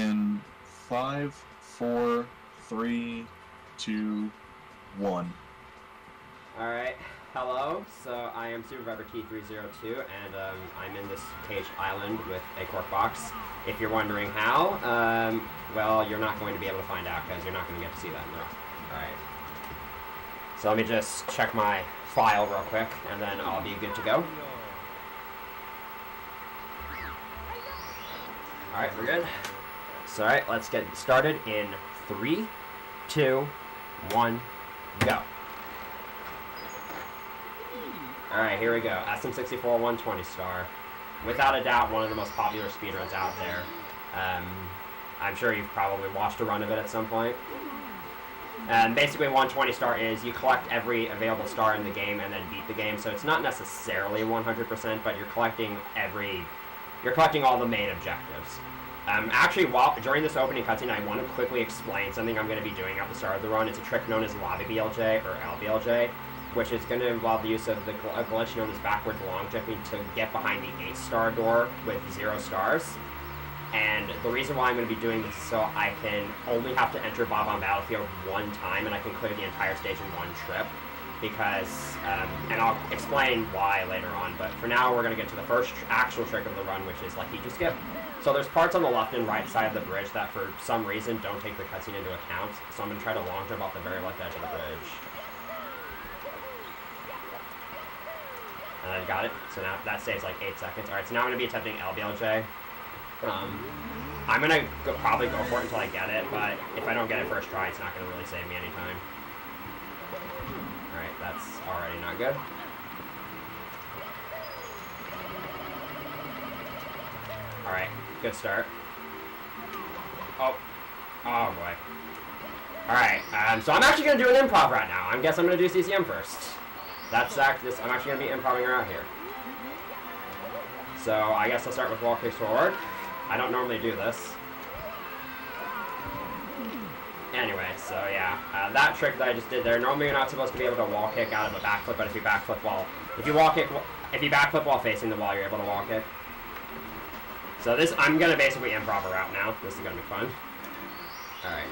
In 5, 4, 3, 2, 1. Alright, hello, so I am SuperViperT302, and I'm in this caged island with a cork box. If you're wondering how, well, you're not going to be able to find out, because you're not going to get to see that in the rest. Alright. So let me just check my file real quick, and then I'll be good to go. Alright, we're good. So, alright, let's get started in 3, 2, 1, go. Alright, here we go. SM64 120 star. Without a doubt, one of the most popular speedruns out there. I'm sure you've probably watched a run of it at some point. Basically, 120 star is you collect every available star in the game and then beat the game. So it's not necessarily 100%, but you're collecting all the main objectives. Actually, during this opening cutscene, I want to quickly explain something I'm going to be doing at the start of the run. It's a trick known as LEW or LBLJ, which is going to involve the use of a glitch known as backwards long jumping to get behind the 8-star door with 0 stars. And the reason why I'm going to be doing this is so I can only have to enter Bob on Battlefield one time, and I can clear the entire stage in one trip. Because, and I'll explain why later on, but for now we're going to get to the first actual trick of the run, which is Lucky to Skip. So there's parts on the left and right side of the bridge that for some reason don't take the cutscene into account, so I'm going to try to long jump off the very left edge of the bridge. And I got it, so now that saves like 8 seconds. Alright, so now I'm going to be attempting LBLJ. I'm going to probably go for it until I get it, but if I don't get it first try, it's not going to really save me any time. Alright, that's already not good. Alright, good start. Oh boy. Alright, so I'm actually going to do an improv right now. I guess I'm going to do CCM first. I'm actually going to be improvising around here. So, I guess I'll start with wall kicks forward. I don't normally do this. Anyway, so yeah, that trick that I just did there, normally you're not supposed to be able to wall kick out of a backflip, but if you backflip while facing the wall, you're able to wall kick. So this, I'm gonna basically improv a route now. This is gonna be fun. Alright.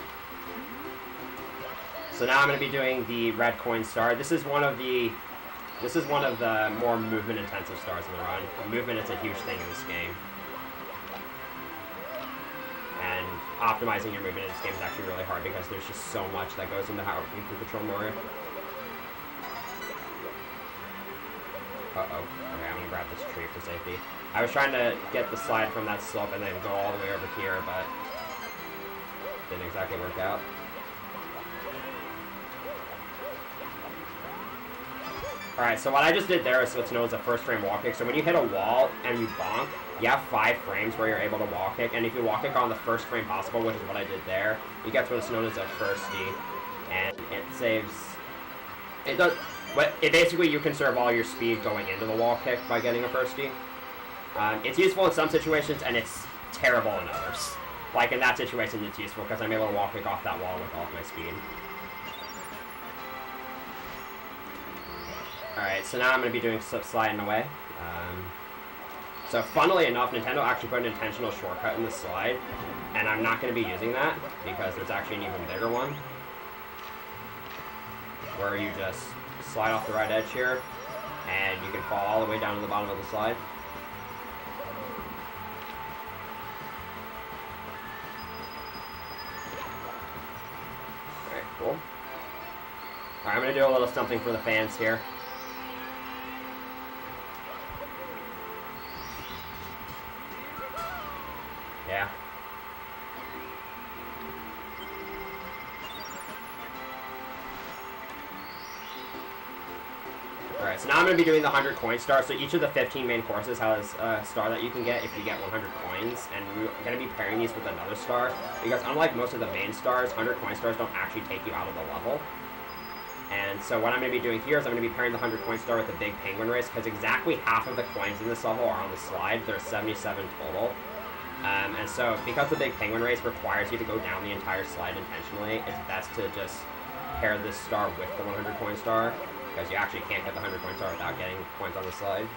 So now I'm gonna be doing the red coin star. This is one of the more movement intensive stars in the run. Movement is a huge thing in this game. And optimizing your movement in this game is actually really hard because there's just so much that goes into how you can control more. Uh-oh. Okay, I'm gonna grab this tree for safety. I was trying to get the slide from that slope and then go all the way over here, but didn't exactly work out. Alright, so what I just did there is what's known as a first frame wall kick. So when you hit a wall and you bonk, you have 5 frames where you're able to wall kick, and if you wall kick on the first frame possible, which is what I did there, you get what's known as a firstie, and it saves... It basically, you conserve all your speed going into the wall kick by getting a firstie. It's useful in some situations, and it's terrible in others. Like in that situation, it's useful because I'm able to wall kick off that wall with all of my speed. Alright, so now I'm going to be doing slip sliding away. So funnily enough, Nintendo actually put an intentional shortcut in the slide, and I'm not going to be using that because there's actually an even bigger one, where you just slide off the right edge here, and you can fall all the way down to the bottom of the slide. Alright, cool. Alright, I'm going to do a little something for the fans here. Yeah. Alright, so now I'm going to be doing the 100 coin star. So each of the 15 main courses has a star that you can get if you get 100 coins. And we're going to be pairing these with another star. Because unlike most of the main stars, 100 coin stars don't actually take you out of the level. And so what I'm going to be doing here is I'm going to be pairing the 100 coin star with the big penguin race. Because exactly half of the coins in this level are on the slide. There's 77 total. And so, because the big penguin race requires you to go down the entire slide intentionally, it's best to just pair this star with the 100 coin star, because you actually can't get the 100 coin star without getting points on the slide.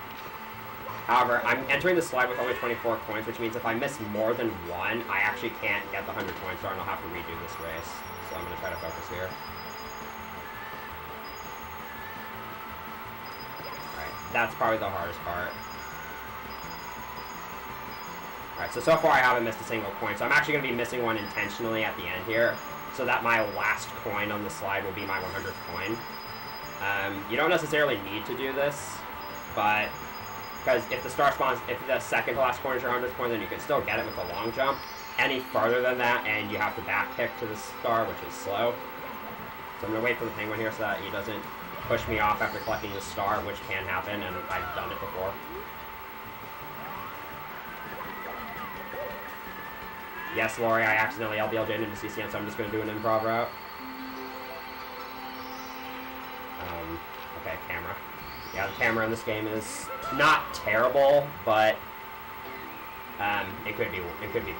However, I'm entering the slide with only 24 coins, which means if I miss more than one, I actually can't get the 100 coin star, and I'll have to redo this race. So I'm going to try to focus here. Alright, that's probably the hardest part. Alright, so far I haven't missed a single coin, so I'm actually going to be missing one intentionally at the end here, so that my last coin on the slide will be my 100th coin. You don't necessarily need to do this, but because if the star spawns, if the second to last coin is your 100th coin, then you can still get it with a long jump. Any farther than that, and you have to back kick to the star, which is slow. So I'm going to wait for the penguin here so that he doesn't push me off after collecting the star, which can happen, and I've done it before. Yes, Lori, I accidentally LBLJ'd into CCN, so I'm just going to do an improv route. Okay, camera. Yeah, the camera in this game is not terrible, but it could be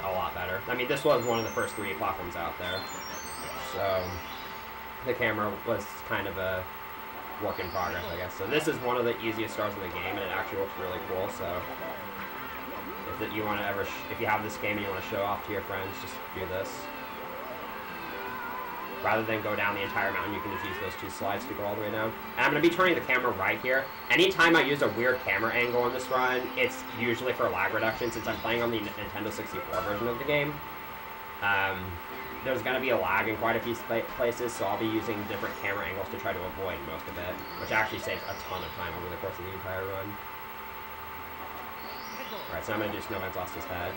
a lot better. I mean, this was one of the first 3D platforms out there, so the camera was kind of a work in progress, I guess. So this is one of the easiest stars in the game, and it actually looks really cool. So if you want to if you have this game and you want to show off to your friends, just do this. Rather than go down the entire mountain, you can just use those 2 slides to go all the way down. And I'm going to be turning the camera right here. Anytime I use a weird camera angle on this run, it's usually for lag reduction. Since I'm playing on the Nintendo 64 version of the game, there's going to be a lag in quite a few places, so I'll be using different camera angles to try to avoid most of it, which actually saves a ton of time over the course of the entire run. Alright, so I'm going to do Snowman's Lost His Head.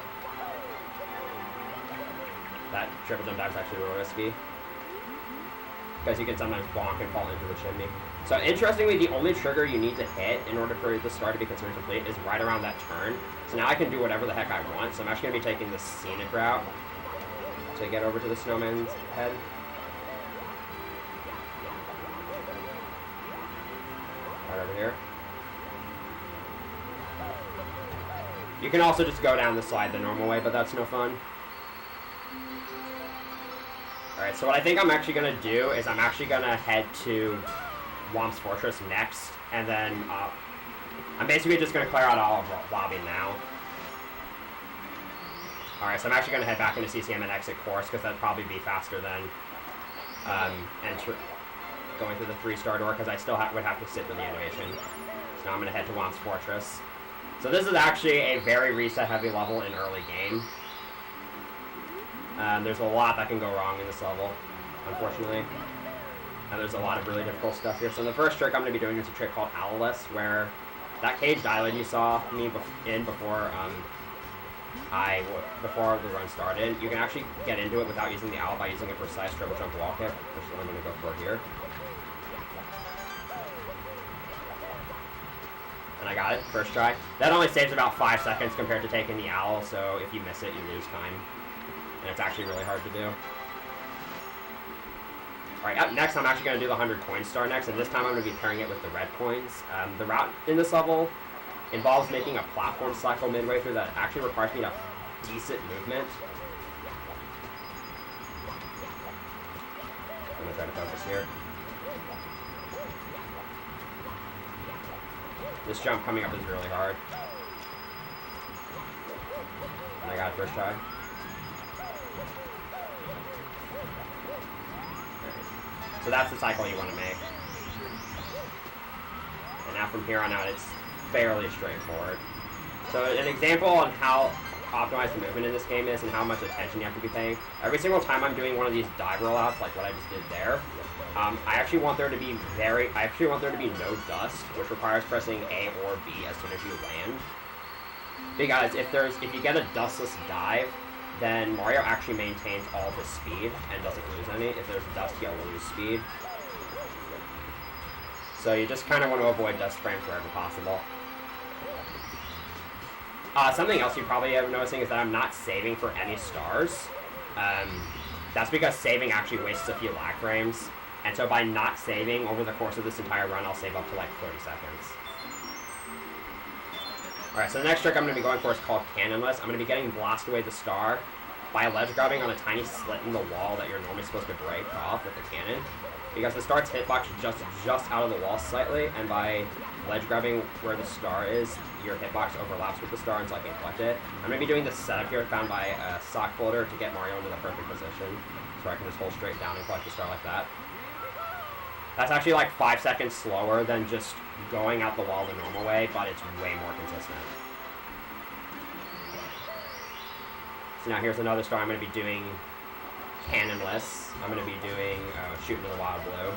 That triple jump dive is actually a little risky, because you can sometimes bonk and fall into the chimney. So interestingly, the only trigger you need to hit in order for the star to be considered complete is right around that turn. So now I can do whatever the heck I want. So I'm actually going to be taking the scenic route to get over to the snowman's head. Right over here. You can also just go down the slide the normal way, but that's no fun. Alright, so what I think I'm actually going to do is I'm actually going to head to Womp's Fortress next, and then I'm basically just going to clear out all of Lobby now. Alright, so I'm actually going to head back into CCM and exit course, because that'd probably be faster than going through the 3-star door, because I still would have to sit for the animation. So now I'm going to head to Womp's Fortress. So this is actually a very reset-heavy level in early game. There's a lot that can go wrong in this level, unfortunately. And there's a lot of really difficult stuff here. So the first trick I'm going to be doing is a trick called Owlless, where that caged island you saw me in before the run started, you can actually get into it without using the owl by using a precise triple jump wall kick, which is what I'm going to go for here. And I got it, first try. That only saves about 5 seconds compared to taking the owl, so if you miss it, you lose time. And it's actually really hard to do. Alright, up next, I'm actually going to do the 100 coin star next, and this time I'm going to be pairing it with the red coins. The route in this level involves making a platform cycle midway through that actually requires me to decent movement. I'm going to try to focus here. This jump coming up is really hard. And I got it first try. So that's the cycle you want to make. And now from here on out, it's fairly straightforward. So an example on how optimized the movement in this game is and how much attention you have to be paying. Every single time I'm doing one of these dive rollouts, like what I just did there, I actually want there to be no dust, which requires pressing A or B as soon as you land. Because if you get a dustless dive, then Mario actually maintains all the speed and doesn't lose any. If there's dust, you'll lose speed. So you just kind of want to avoid dust frames wherever possible. Something else you probably have noticing is that I'm not saving for any stars. That's because saving actually wastes a few lag frames. And so by not saving over the course of this entire run, I'll save up to like 30 seconds. Alright, so the next trick I'm going to be going for is called Cannonless. I'm going to be getting Blast Away the Star by ledge grabbing on a tiny slit in the wall that you're normally supposed to break off with the cannon, because the star's hitbox is just out of the wall slightly, and by ledge grabbing where the star is, your hitbox overlaps with the star until I can collect it. I'm going to be doing this setup here found by a sock folder to get Mario into the perfect position, so I can just hold straight down and collect the star like that. That's actually like 5 seconds slower than just going out the wall the normal way, but it's way more consistent. So now here's another star I'm going to be doing cannonless. I'm going to be doing shooting to the wild blue.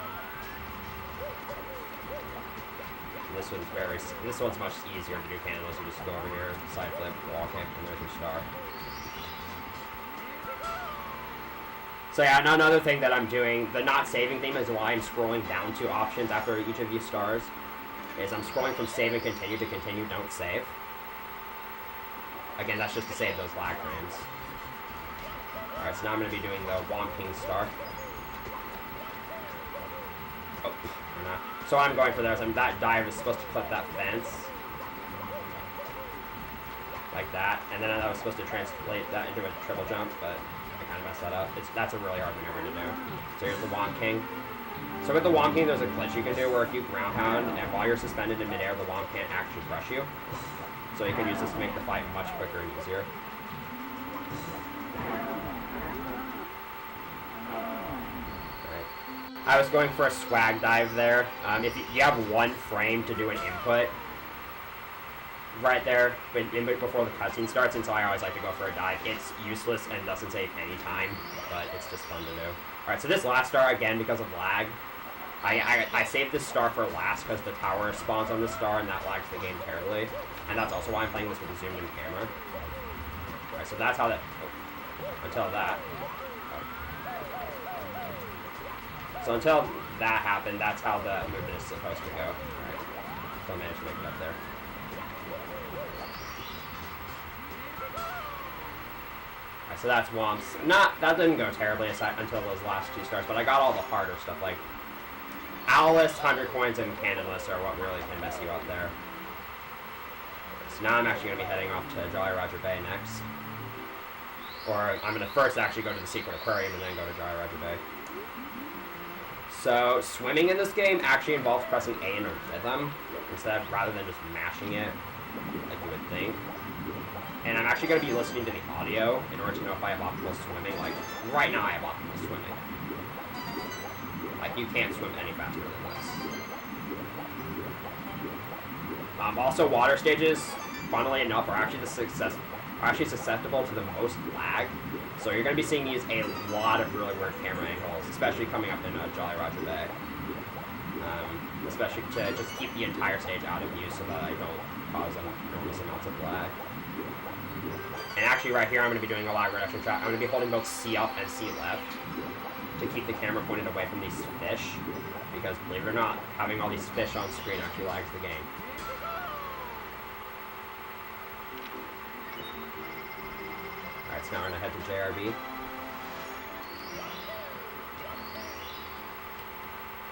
This one's much easier to do cannonless. You just go over here, side flip, wall kick, and there's your star. So yeah, another thing that I'm doing, the not saving theme is why I'm scrolling down 2 options after each of these stars, is I'm scrolling from save and continue to continue, don't save. Again, that's just to save those lag frames. Alright, so now I'm going to be doing the Womp King star. Oh, or not. So I'm going for those. That dive is supposed to clip that fence. Like that. And then I was supposed to translate that into a triple jump, but I kind of messed that up. That's a really hard maneuver to do. So here's the Womp King. So with the Womp King, there's a glitch you can do where if you ground pound, and while you're suspended in midair, the Womp can't actually crush you. So you can use this to make the fight much quicker and easier. I was going for a swag dive there. If you have 1 frame to do an input right there before the cutscene starts, and so I always like to go for a dive. It's useless and doesn't save any time, but it's just fun to do. Alright, so this last star, again, because of lag, I saved this star for last because the tower spawns on this star and that lags the game terribly. And that's also why I'm playing this with a zoomed in camera. Alright, so that's how that... Oh, until that... So until that happened, that's how the movement is supposed to go. Alright, so I managed to make it up there. Alright, so that's Womps. That didn't go terribly until those last 2 stars, but I got all the harder stuff, like Owlist, 100 coins, and Cannonless are what really can mess you up there. So now I'm actually going to be heading off to Jolly Roger Bay next. Or I'm going to first actually go to the Secret Aquarium and then go to Jolly Roger Bay. So, swimming in this game actually involves pressing A in a rhythm, rather than just mashing it, like you would think. And I'm actually going to be listening to the audio in order to know if I have optimal swimming. Like, right now I have optimal swimming. Like, you can't swim any faster than this. Also, water stages, funnily enough, are actually susceptible to the most lag. So you're going to be seeing me use a lot of really weird camera angles, especially coming up in Jolly Roger Bay. Especially to just keep the entire stage out of view so that I don't cause enormous amounts of lag. And actually right here I'm going to be doing a lag reduction shot. I'm going to be holding both C up and C left to keep the camera pointed away from these fish. Because believe it or not, having all these fish on screen actually lags the game. Alright, so now we're going to head to JRB.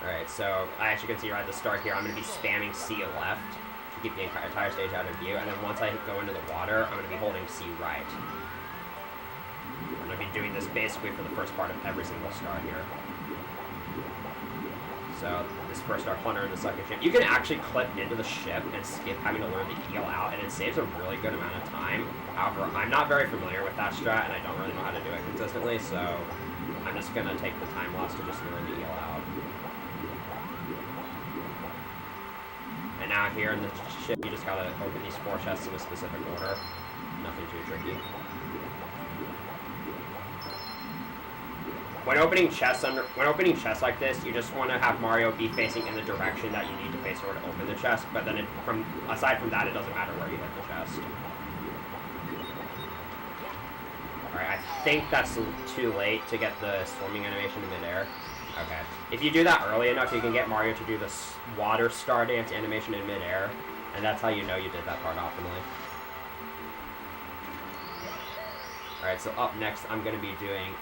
Alright, so I actually can see right at the start here, I'm going to be spamming C left to keep the entire stage out of view, and then once I go into the water, I'm going to be holding C right. I'm going to be doing this basically for the first part of every single star here. So, this first star, plunder in the second ship. You can actually clip into the ship and skip having to learn the eel out, and it saves a really good amount of time. However, I'm not very familiar with that strat, and I don't really know how to do it consistently, so I'm just going to take the time loss to just learn the eel out. And now here in the ship, you just got to open these 4 chests in a specific order. Nothing too tricky. When opening chests like this, you just want to have Mario be facing in the direction that you need to face in order to open the chest. But then, aside from that, it doesn't matter where you hit the chest. All right, I think that's too late to get the swimming animation in midair. Okay, if you do that early enough, you can get Mario to do the water star dance animation in midair, and that's how you know you did that part optimally. All right, so up next, I'm going to be doing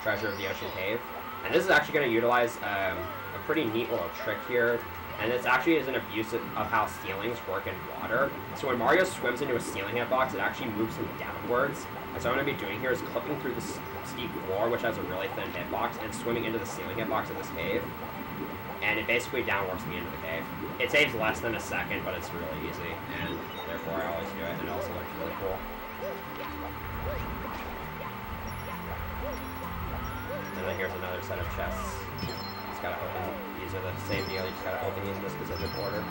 Treasure of the Ocean Cave. And this is actually going to utilize a pretty neat little trick here And this actually is an abuse of how ceilings work in water. So when Mario swims into a ceiling hitbox, it actually moves him downwards. And so what I'm going to be doing here is clipping through the steep floor, which has a really thin hitbox, and swimming into the ceiling hitbox of this cave. And it basically downwarps me into the cave. It saves less than a second, but it's really easy, and therefore I always do it, and it also looks really cool. And then here's another set of chests. Just gotta open, these are the same deal, you just gotta open these in a specific order.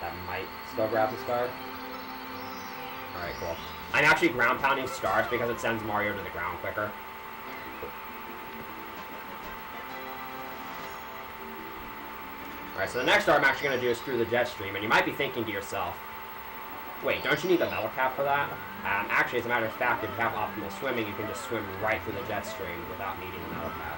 That might still grab the star. Alright, cool. I'm actually ground pounding stars because it sends Mario to the ground quicker. Alright, so the next star I'm actually going to do is through the jet stream, and you might be thinking to yourself, wait, don't you need the metal cap for that? Actually, as a matter of fact, if you have optimal swimming, you can just swim right through the jet stream without needing the metal cap.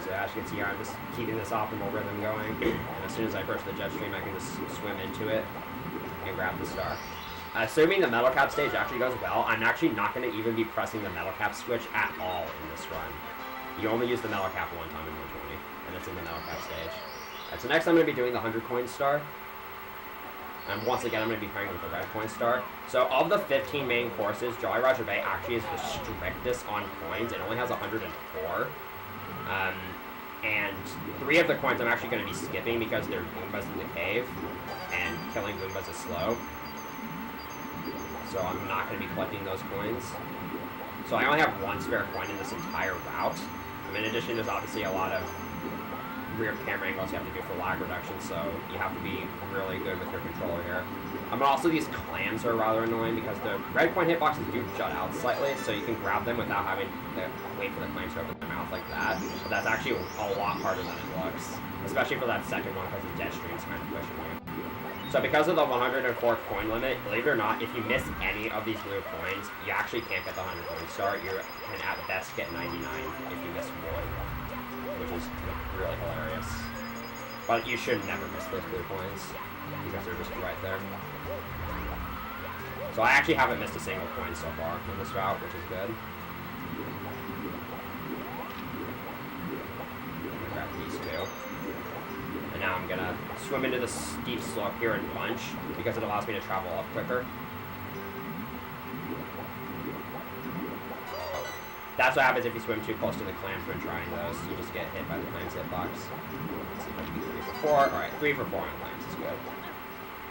So as you can see here, I'm just keeping this optimal rhythm going, and as soon as I approach the jet stream, I can just swim into it and grab the star. Assuming the metal cap stage actually goes well, I'm actually not going to even be pressing the metal cap switch at all in this run. You only use the metal cap one time in 120, and it's in the metal cap stage. Alright, so next I'm going to be doing the 100 coin star. And once again, I'm going to be playing with the red coin star. So of the 15 main courses, Jolly Roger Bay actually is the strictest on coins. It only has 104. And 3 of the coins I'm actually going to be skipping because they're Goombas in the cave, and killing Goombas is slow. So I'm not going to be collecting those coins. So I only have 1 spare coin in this entire route. In addition, there's obviously a lot of rear camera angles you have to do for lag reduction, so you have to be really good with your controller here. Also, these clams are rather annoying because the red coin hitboxes do jut out slightly, so you can grab them without having to wait for the clams to open their mouth like that. But that's actually a lot harder than it looks, especially for that second one because the jet stream's kind of pushing you. So because of the 104 coin limit, believe it or not, if you miss any of these blue coins, you actually can't get the 100 coin star. You can at best get 99 if you miss one, which is really hilarious. But you should never miss those blue coins because they're just right there. So I actually haven't missed a single coin so far in this route, which is good. I'm gonna grab these 2. And now I'm gonna swim into the steep slope here and bunch because it allows me to travel up quicker. That's what happens if you swim too close to the clams when trying those. You just get hit by the clams hitbox. Let's see if I can be 3 for 4. Alright, 3 for 4 on clams is good.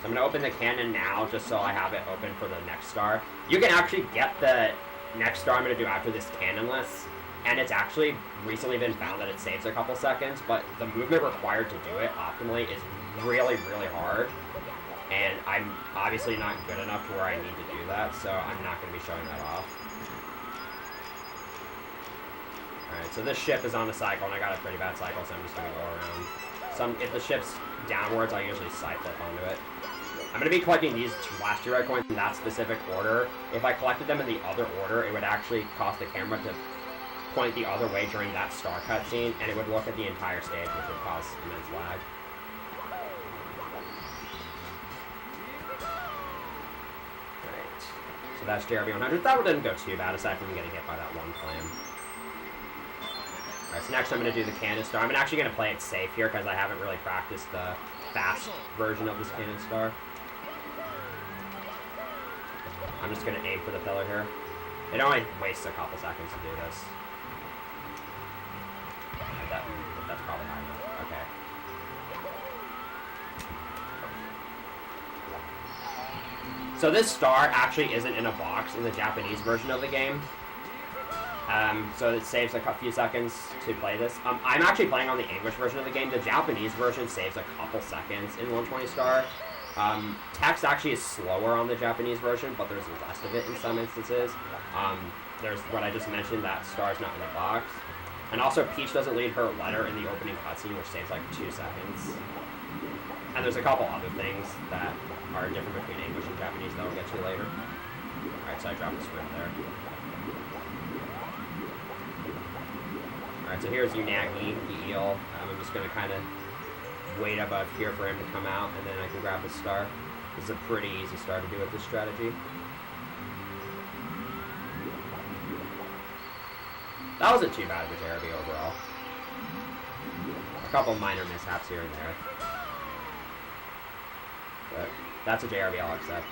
So I'm gonna open the cannon now just so I have it open for the next star. You can actually get the next star I'm gonna do after this cannonless. And it's actually recently been found that it saves a couple seconds, but the movement required to do it optimally is really, really hard. And I'm obviously not good enough to where I need to do that, so I'm not going to be showing that off. Alright, so this ship is on the cycle, and I got a pretty bad cycle, so I'm just going to go around. If the ship's downwards, I usually side flip onto it. I'm going to be collecting these last 2 red coins in that specific order. If I collected them in the other order, it would actually cause the camera to point the other way during that star cutscene, and it would look at the entire stage, which would cause immense lag. Alright, so that's JRB 100. That one didn't go too bad, aside from getting hit by that 1 clam. Alright, so next I'm going to do the cannon star. I'm actually going to play it safe here, because I haven't really practiced the fast version of this cannon star. I'm just going to aim for the pillar here. It only wastes a couple seconds to do this. That's probably high enough. Okay. So this star actually isn't in a box in the Japanese version of the game. So it saves a few seconds to play this. I'm actually playing on the English version of the game. The Japanese version saves a couple seconds in 120 star. Text actually is slower on the Japanese version, but there's less of it in some instances. There's what I just mentioned, that star's not in the box. And also, Peach doesn't leave her letter in the opening cutscene, which saves like 2 seconds. And there's a couple other things that are different between English and Japanese that we'll get to later. Alright, so I dropped the swim there. Alright, so here's Unagi, the eel. I'm just going to kind of wait above here for him to come out, and then I can grab the star. This is a pretty easy star to do with this strategy. That wasn't too bad of a JRB overall. A couple minor mishaps here and there. But that's a JRB I'll accept.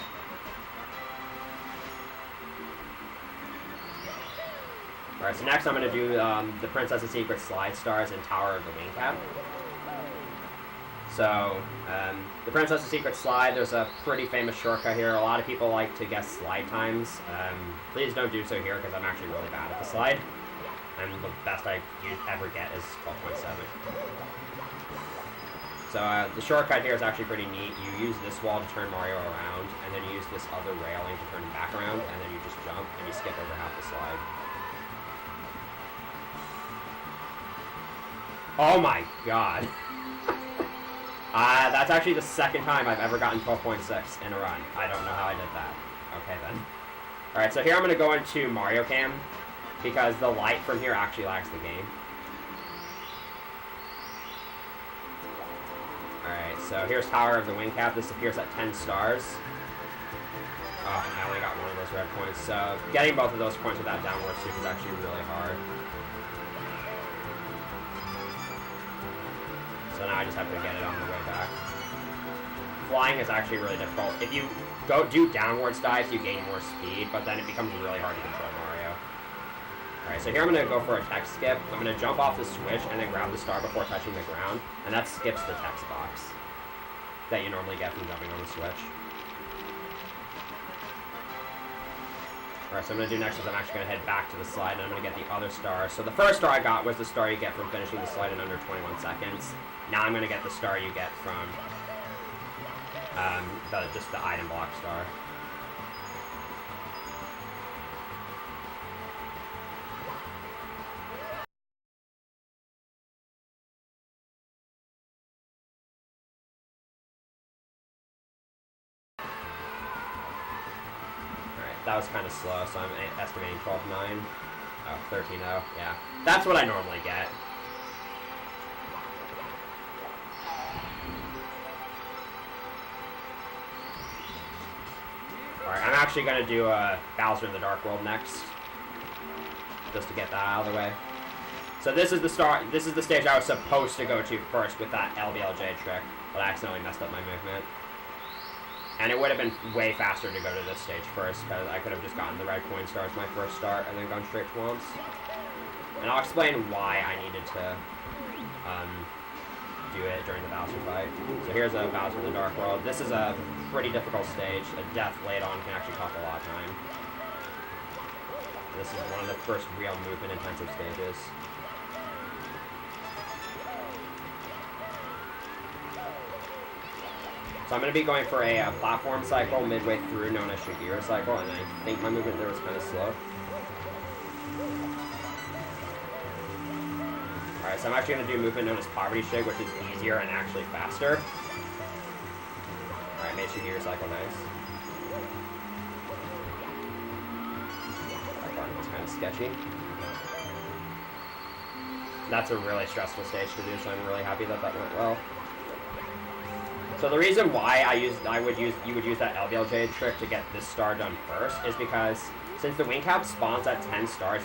Alright, so next I'm going to do the Princess's Secret Slide Stars and Tower of the Wing Cap. So, the Princess's Secret Slide, there's a pretty famous shortcut here. A lot of people like to guess slide times. Please don't do so here because I'm actually really bad at the slide. And the best I ever get is 12.7. So the shortcut here is actually pretty neat. You use this wall to turn Mario around, and then you use this other railing to turn him back around, and then you just jump, and you skip over half the slide. Oh my god. That's actually the second time I've ever gotten 12.6 in a run. I don't know how I did that. Okay then. Alright, so here I'm going to go into Mario Cam, because the light from here actually lags the game. Alright, so here's Tower of the Wing Cap. This appears at 10 stars. Oh, I only got one of those red points. So getting both of those points with that downward sweep is actually really hard. So now I just have to get it on the way back. Flying is actually really difficult. If you do downwards dives, you gain more speed, but then it becomes really hard to control Mario. Alright, so here I'm going to go for a text skip. I'm going to jump off the switch and then grab the star before touching the ground, and that skips the text box that you normally get from jumping on the switch. Alright, so I'm going to do next is I'm actually going to head back to the slide, and I'm going to get the other star. So the first star I got was the star you get from finishing the slide in under 21 seconds. Now I'm going to get the star you get from just the item block star. That was kind of slow, so I'm estimating 12.9. Oh, 13.0, yeah. That's what I normally get. Alright, I'm actually going to do Bowser in the Dark World next. Just to get that out of the way. So this is the stage I was supposed to go to first with that LBLJ trick, but I accidentally messed up my movement. And it would have been way faster to go to this stage first, because I could have just gotten the red coin star as my first start, and then gone straight to Womps. And I'll explain why I needed to do it during the Bowser fight. So here's a Bowser in the Dark World. This is a pretty difficult stage. A death laid on can actually cost a lot of time. This is one of the first real movement-intensive stages. So I'm going to be going for a platform cycle midway through, known as Shigeru cycle, and I think my movement there was kind of slow. Alright, so I'm actually going to do a movement known as Poverty Shig, which is easier and actually faster. Alright, made Shigeru cycle nice. That part was kind of sketchy. That's a really stressful stage to do, so I'm really happy that that went well. So the reason why you would use that LBLJ trick to get this star done first is because since the wing cap spawns at 10 stars,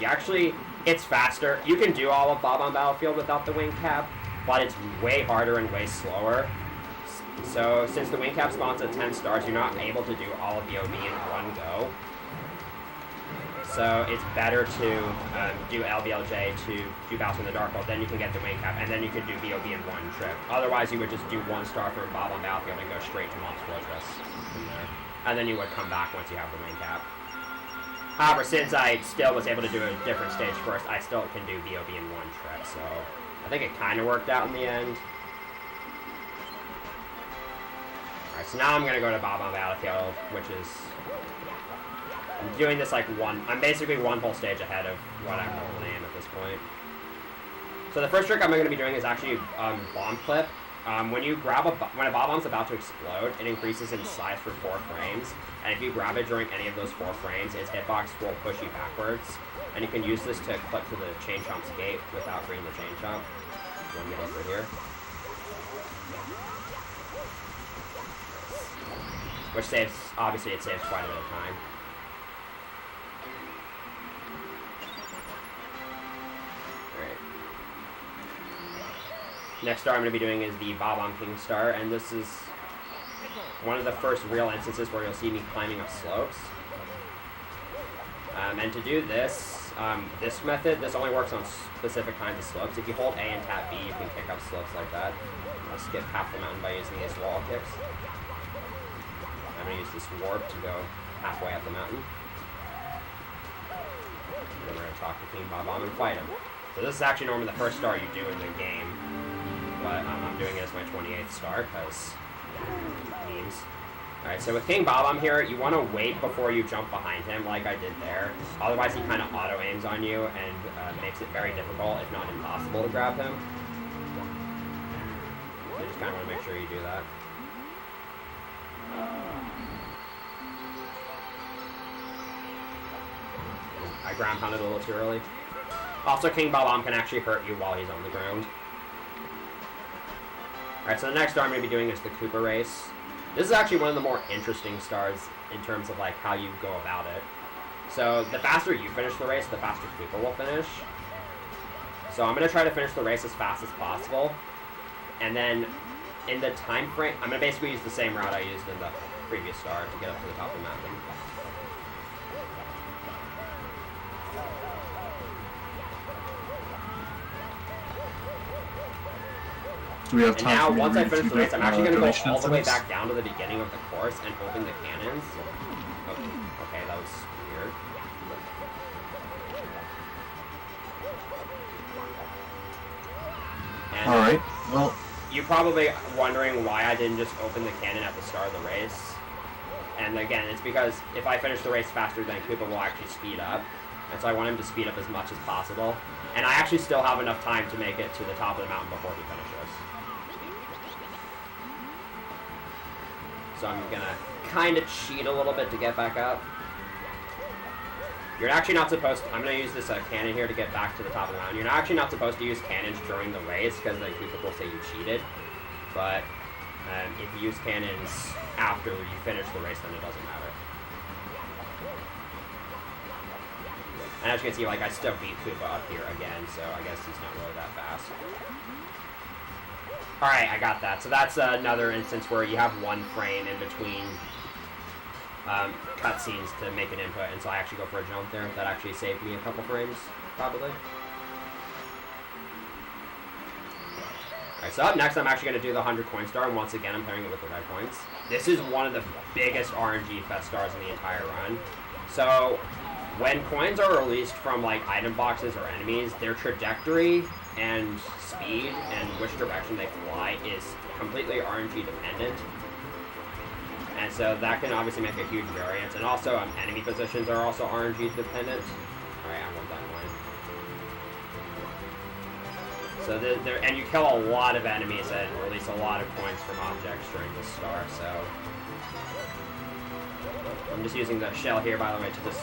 it's faster. You can do all of Bob on Battlefield without the wing cap, but it's way harder and way slower. So since the wing cap spawns at 10 stars, you're not able to do all of the OB in one go. So it's better to do LBLJ to do Bowser in the Dark World, then you can get the wing cap, and then you can do BOB in one trip. Otherwise, you would just do one star for Bob on Battlefield and go straight to Mom's Fortress from there. And then you would come back once you have the wing cap. However, since I still was able to do a different stage first, I still can do BOB in one trip, so I think it kind of worked out in the end. Alright, so now I'm going to go to Bob on Battlefield, which is... I'm doing this I'm basically one whole stage ahead of what I normally am at this point. So the first trick I'm going to be doing is actually bomb clip. When a bob bomb's about to explode, it increases in size for 4 frames, and if you grab it during any of those 4 frames, its hitbox will push you backwards, and you can use this to clip to the chain chomp's gate without freeing the chain chomp. One get over here. Which obviously it saves quite a bit of time. Next star I'm going to be doing is the Bob-omb King Star, and this is one of the first real instances where you'll see me climbing up slopes. And to do this, this method, this only works on specific kinds of slopes. If you hold A and tap B, you can kick up slopes like that. I'll skip half the mountain by using these wall kicks. I'm going to use this warp to go halfway up the mountain. And then we're going to talk to King Bob-omb and fight him. So this is actually normally the first star you do in the game, but I'm doing it as my 28th star because memes. Alright, so with King Bob-omb here, you want to wait before you jump behind him like I did there. Otherwise he kind of auto-aims on you and makes it very difficult, if not impossible, to grab him. So you just kind of want to make sure you do that. I ground pounded a little too early. Also, King Bob-omb can actually hurt you while he's on the ground. Alright, so the next star I'm going to be doing is the Koopa race. This is actually one of the more interesting stars in terms of like how you go about it. So the faster you finish the race, the faster Koopa will finish. So I'm going to try to finish the race as fast as possible. And then in the time frame, I'm going to basically use the same route I used in the previous star to get up to the top of the mountain. Do we have time? And now, once I finish the race, I'm actually going to go all the way back down to the beginning of the course and open the cannons. Oh, okay, that was weird. And alright, well... You're probably wondering why I didn't just open the cannon at the start of the race. And again, it's because if I finish the race faster, then Koopa will actually speed up. And so I want him to speed up as much as possible. And I actually still have enough time to make it to the top of the mountain before he finishes. So I'm gonna kind of cheat a little bit to get back up. You're actually not supposed to, I'm gonna use this cannon here to get back to the top of the mountain. You're actually not supposed to use cannons during the race because then people will say you cheated. But if you use cannons after you finish the race, then it doesn't matter. And as you can see, like, I still beat Koopa up here again, so I guess he's not really that fast. Alright, I got that. So that's another instance where you have one frame in between cutscenes to make an input, and so I actually go for a jump there. That actually saved me a couple frames, probably. Alright, so up next, I'm actually going to do the 100 coin star, and once again, I'm pairing it with the red coins. This is one of the biggest RNG fest stars in the entire run. So when coins are released from like item boxes or enemies, their trajectory and speed and which direction they fly is completely RNG dependent. And so that can obviously make a huge variance. And also enemy positions are also RNG dependent. Alright, I want that one. So and you kill a lot of enemies and release a lot of coins from objects during this star, so I'm just using the shell here, by the way, to just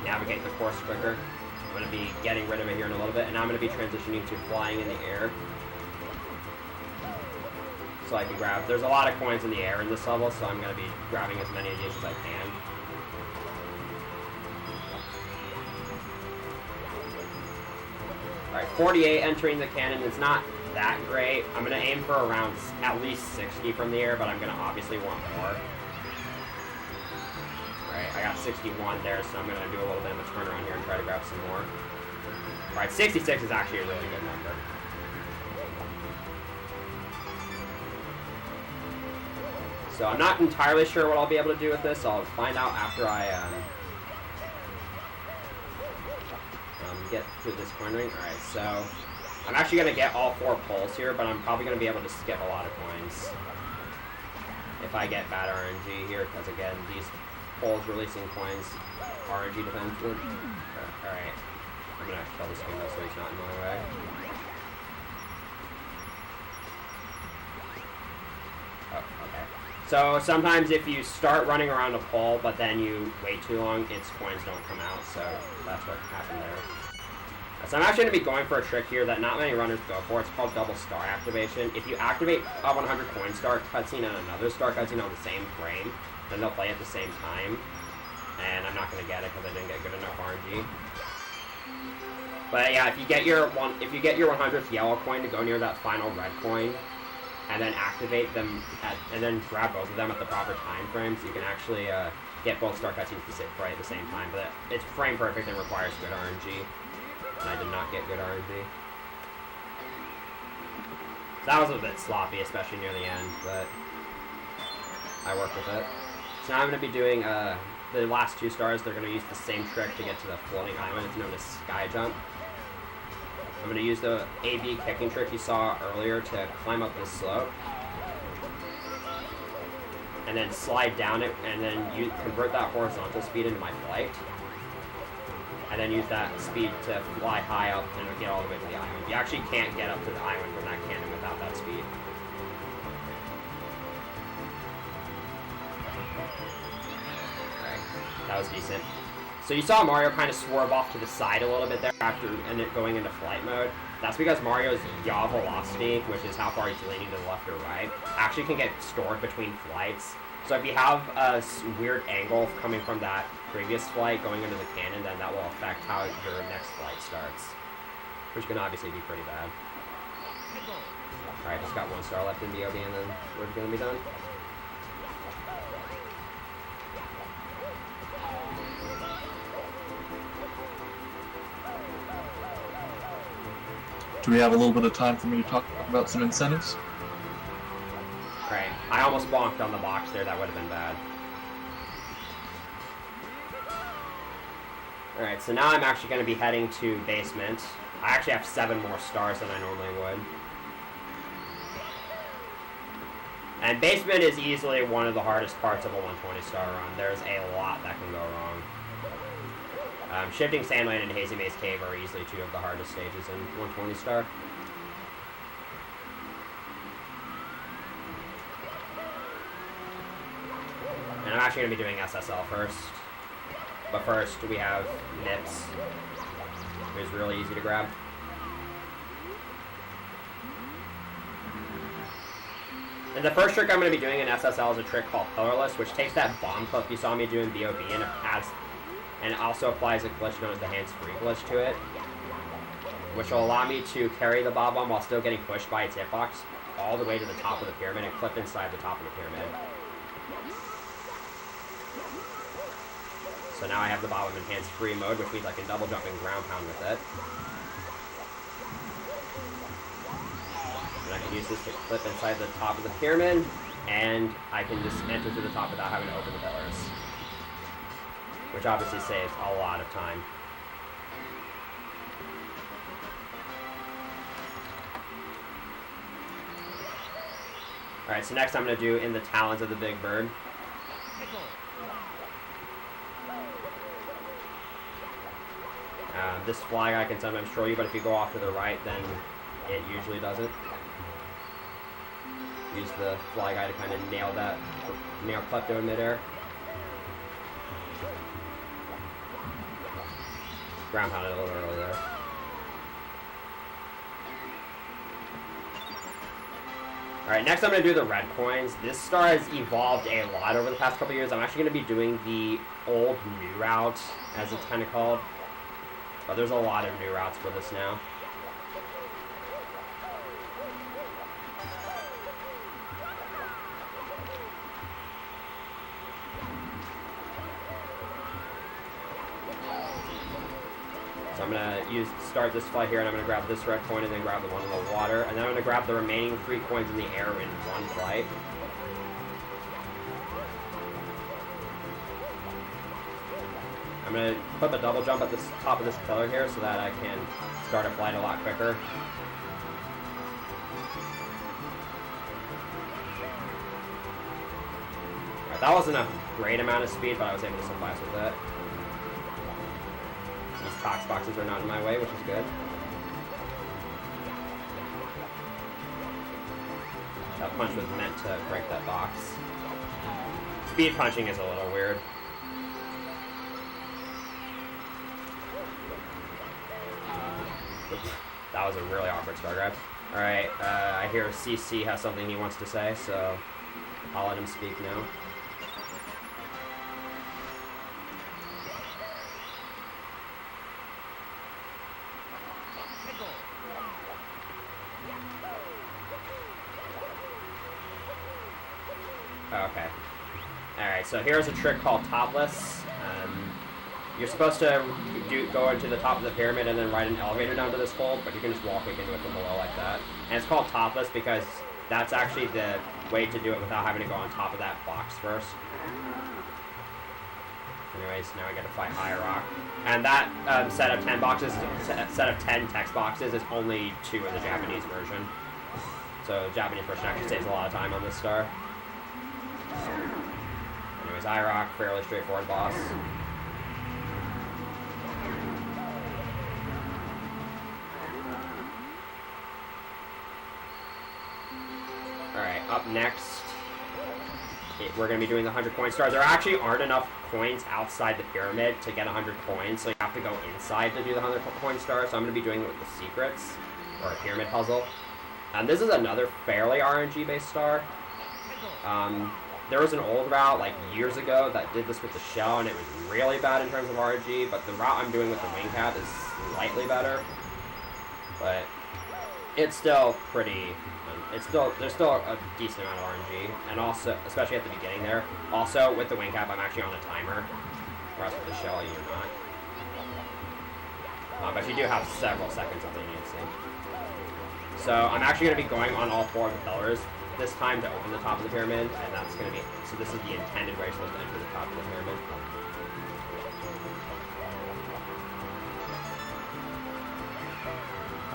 navigate the course quicker. I'm going to be getting rid of it here in a little bit, and now I'm going to be transitioning to flying in the air. So I can grab, there's a lot of coins in the air in this level, so I'm going to be grabbing as many of these as I can. Alright, 48 entering the cannon is not that great. I'm going to aim for around at least 60 from the air, but I'm going to obviously want more. Alright, I got 61 there, so I'm going to do a little bit of a turnaround here and try to grab some more. Alright, 66 is actually a really good number. So I'm not entirely sure what I'll be able to do with this. I'll find out after I get through this cornering. Alright, so I'm actually going to get all 4 poles here, but I'm probably going to be able to skip a lot of coins if I get bad RNG here, because again, these poles releasing coins RNG dependent. Alright, I'm going to kill this window so he's not in my way. Oh, okay. So sometimes if you start running around a pole, but then you wait too long, its coins don't come out, so that's what happened there. So I'm actually going to be going for a trick here that not many runners go for. It's called double star activation. If you activate a 100 coin star cutscene and another star cutscene on the same frame, then they'll play at the same time. And I'm not going to get it because I didn't get good enough RNG. But yeah, if you get your 100th yellow coin to go near that final red coin, and then activate them, and then grab both of them at the proper time frame, so you can actually get both star cutscenes to play at the same time. But it's frame perfect and requires good RNG, and I did not get good RNG. So that was a bit sloppy, especially near the end, but I worked with it. So now I'm going to be doing the last 2 stars. They're going to use the same trick to get to the floating island. It's known as sky jump. I'm going to use the A-B kicking trick you saw earlier to climb up this slope. And then slide down it, and then you convert that horizontal speed into my flight. And then use that speed to fly high up and get all the way to the island. You actually can't get up to the island from that cannon without that speed. Alright, that was decent. So you saw Mario kind of swerve off to the side a little bit there after and then going into flight mode. That's because Mario's yaw velocity, which is how far he's leaning to the left or right, actually can get stored between flights. So if you have a weird angle coming from that previous flight going into the cannon, then that will affect how your next flight starts, which can obviously be pretty bad. Alright, just got 1 star left in BOB and then we're going to be done. Do we have a little bit of time for me to talk about some incentives? Right. I almost bonked on the box there. That would have been bad. Alright, so now I'm actually going to be heading to basement. I actually have 7 more stars than I normally would. And basement is easily one of the hardest parts of a 120 star run. There's a lot that can go wrong. Shifting Sandland and Hazy Maze Cave are easily 2 of the hardest stages in 120 star. And I'm actually going to be doing SSL first. But first, we have Nips, who's really easy to grab. And the first trick I'm going to be doing in SSL is a trick called Pillarless, which takes that bomb clip you saw me do in BOB and it also applies a glitch known as the hands-free glitch to it, which will allow me to carry the bob-omb while still getting pushed by its hitbox all the way to the top of the pyramid and clip inside the top of the pyramid. So now I have the bob-omb in hands-free mode, which means I can double jump and ground pound with it. And I can use this to clip inside the top of the pyramid, and I can just enter through the top without having to open the pillars, which obviously saves a lot of time. Alright, so next I'm going to do In the Talons of the Big Bird. This flag I can sometimes show you, but if you go off to the right, then it usually doesn't. Use the fly guy to kind of nail Klepto in midair. Ground pounded a little early there. Alright, next I'm going to do the red coins. This star has evolved a lot over the past couple years. I'm actually going to be doing the old new route, as it's kind of called. But there's a lot of new routes for this now. So I'm going to start this flight here, and I'm going to grab this red coin and then grab the one in the water. And then I'm going to grab the remaining 3 coins in the air in one flight. I'm going to put the double jump at the top of this pillar here so that I can start a flight a lot quicker. Right, that wasn't a great amount of speed, but I was able to suffice with it. These Cox boxes are not in my way, which is good. That punch was meant to break that box. Speed punching is a little weird. That was a really awkward star grab. Alright, I hear CC has something he wants to say, so I'll let him speak now. Okay. Alright, so here's a trick called topless. You're supposed to go into the top of the pyramid and then ride an elevator down to this hole, but you can just walk into it from below like that. And it's called topless because that's actually the way to do it without having to go on top of that box first. Anyways, now I get to fight SRROC. And that set of 10 boxes, set of 10 text boxes is only 2 in the Japanese version. So the Japanese version actually saves a lot of time on this star. Anyways, SRROC, fairly straightforward boss. Alright, up next, we're going to be doing the 100 coin stars. There actually aren't enough coins outside the pyramid to get 100 coins, so you have to go inside to do the 100 coin stars. So I'm going to be doing it with the secrets, or a pyramid puzzle. And this is another fairly RNG-based star. There was an old route, like, years ago that did this with the shell, and it was really bad in terms of RNG, but the route I'm doing with the wing cap is slightly better. But it's still pretty... there's still a decent amount of RNG, and also, especially at the beginning there. Also, with the wing cap, I'm actually on a timer, whereas with the shell, you're not. But you do have several seconds of leniency. So I'm actually going to be going on all 4 of the pillars this time to open the top of the pyramid, and that's going to be, so this is the intended way you're supposed to enter the top of the pyramid.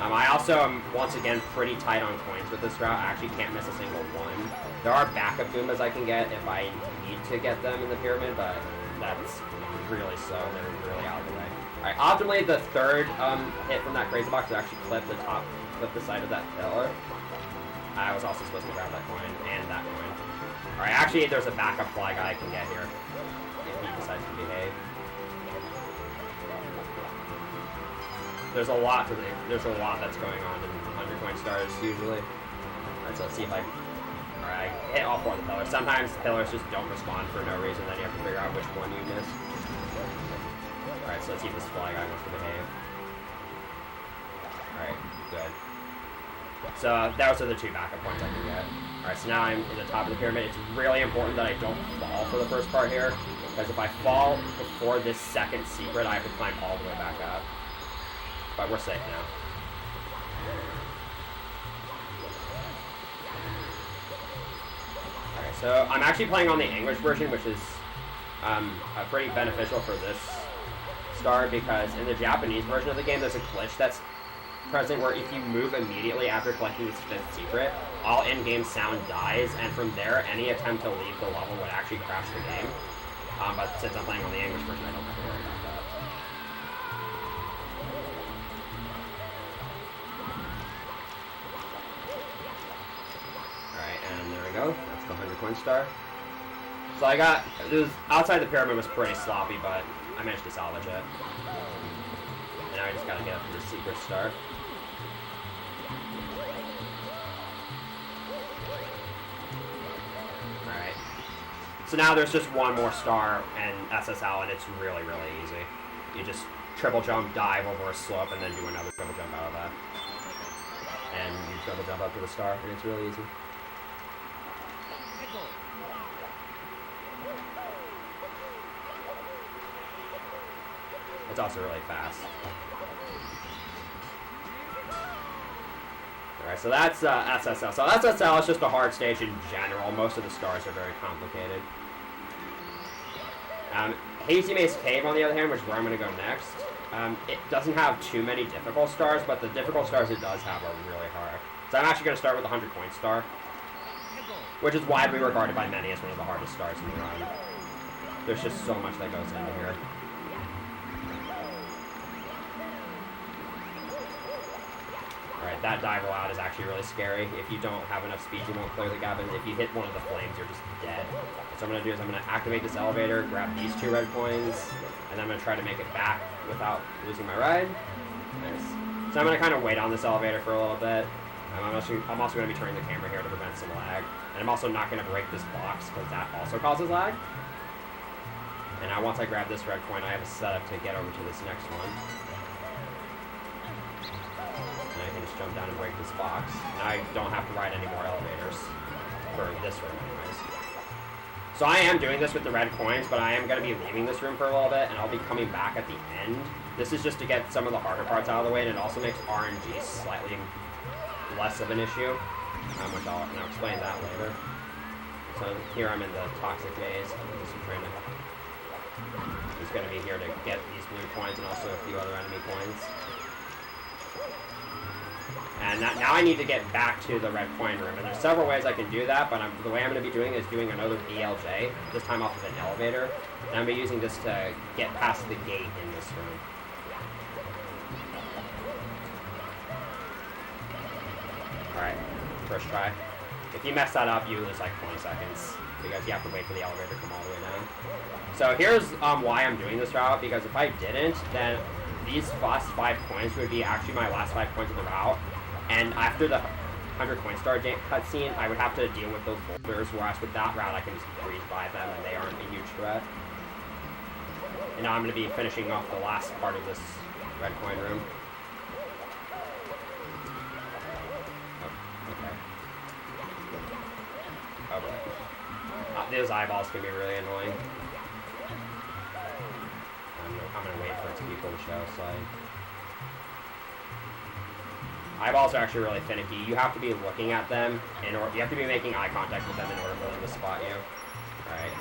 I also am, once again, pretty tight on coins with this route. I actually can't miss a single one. There are backup Goombas I can get if I need to get them in the pyramid, but that's really slow. They're really out of the way. Alright, optimally, the third hit from that crazy box is actually clip the side of that pillar. I was also supposed to grab that coin and that coin. Alright, actually, there's a backup fly guy I can get here if he decides to behave. There's a lot that's going on in 100 coin stars usually. Alright, so let's see if Alright, I hit all 4 of the pillars. Sometimes the pillars just don't respond for no reason, then you have to figure out which one you missed. Alright, so let's see if this fly guy wants to behave. Alright, good. So those are the 2 backup points I can get. Alright, so now I'm in the top of the pyramid. It's really important that I don't fall for the first part here, because if I fall before this second secret, I have to climb all the way back up. But we're safe now. Alright, so I'm actually playing on the English version, which is pretty beneficial for this star, because in the Japanese version of the game, there's a glitch that's present where if you move immediately after collecting this 5th secret, all in-game sound dies, and from there, any attempt to leave the level would actually crash the game. But since I'm playing on the English version, I don't have to worry about that. Alright, and there we go. That's the 100 coin star. So outside the pyramid was pretty sloppy, but I managed to salvage it. And now I just gotta get up to the secret star. Alright. So now there's just one more star and SSL, and it's really, really easy. You just triple jump, dive over a slope, and then do another triple jump out of that. And you triple jump up to the star, and it's really easy. It's also really fast. Alright, so that's SSL. So SSL is just a hard stage in general. Most of the stars are very complicated. Hazy Maze Cave, on the other hand, which is where I'm going to go next, it doesn't have too many difficult stars, but the difficult stars it does have are really hard. So I'm actually going to start with the 100 coin star, which is widely regarded by many as one of the hardest stars in the run. There's just so much that goes into here. Alright, that dive out is actually really scary. If you don't have enough speed, you won't clear the gap, and if you hit one of the flames, you're just dead. So what I'm going to do is I'm going to activate this elevator, grab these 2 red coins, and then I'm going to try to make it back without losing my ride. Nice. So I'm going to kind of wait on this elevator for a little bit. I'm also going to be turning the camera here to prevent some lag. And I'm also not going to break this box, because that also causes lag. And now once I grab this red coin, I have a setup to get over to this next one. And I can just jump down and break this box. Now I don't have to ride any more elevators. For this room, anyways. So I am doing this with the red coins, but I am going to be leaving this room for a little bit, and I'll be coming back at the end. This is just to get some of the harder parts out of the way, and it also makes RNG slightly less of an issue, which I'll explain that later. So here I'm in the toxic maze. I'm just trying to... He's going to be here to get these blue coins and also a few other enemy coins. And now I need to get back to the red coin room, and there's several ways I can do that, but the way I'm going to be doing is doing another BLJ, this time off of an elevator, and I'm going to be using this to get past the gate in this room. Alright, first try. If you mess that up, you lose like 20 seconds, because you have to wait for the elevator to come all the way down. So here's why I'm doing this route, because if I didn't, then these last 5 coins would be actually my last 5 coins of the route. And after the 100 coin star cutscene, I would have to deal with those boulders, whereas with that route, I can just breeze by them and they aren't a huge threat. And now I'm going to be finishing off the last part of this red coin room. Oh, okay. Oh boy. Those eyeballs can be really annoying. I'm going to wait for it to be full show, so eyeballs are actually really finicky. You have to be looking at them, you have to be making eye contact with them in order for them to spot you. Alright.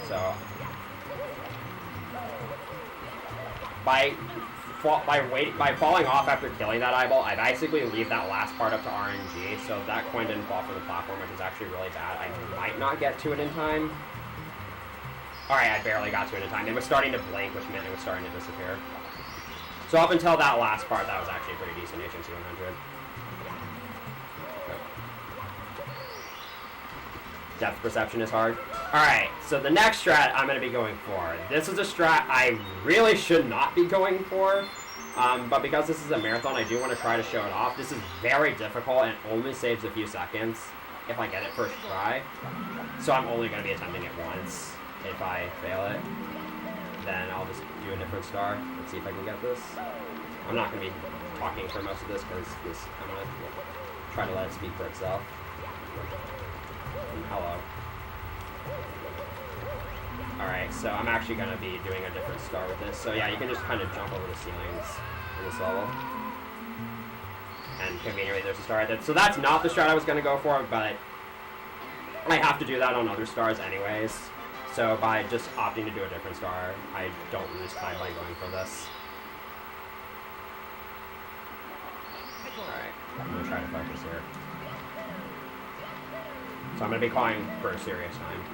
So, by falling off after killing that eyeball, I basically leave that last part up to RNG, so if that coin didn't fall from the platform, which is actually really bad, I might not get to it in time. Alright, I barely got to it in time. It was starting to blink, which meant it was starting to disappear. So up until that last part, that was actually a pretty decent HMC 100. Depth perception is hard. Alright, so the next strat I'm going to be going for. This is a strat I really should not be going for, but because this is a marathon, I do want to try to show it off. This is very difficult and only saves a few seconds if I get it first try. So I'm only going to be attempting it once. If I fail it, then I'll just do a different star. Let's see if I can get this. I'm not going to be talking for most of this because I'm going to try to let it speak for itself. And hello. Alright, so I'm actually going to be doing a different star with this. So yeah, you can just kind of jump over the ceilings in this level. And conveniently there's a star right there. So that's not the strat I was going to go for, but I have to do that on other stars anyways. So by just opting to do a different star, I don't lose time by going for this. Alright, I'm going to try to focus here. So I'm going to be calling for a serious time.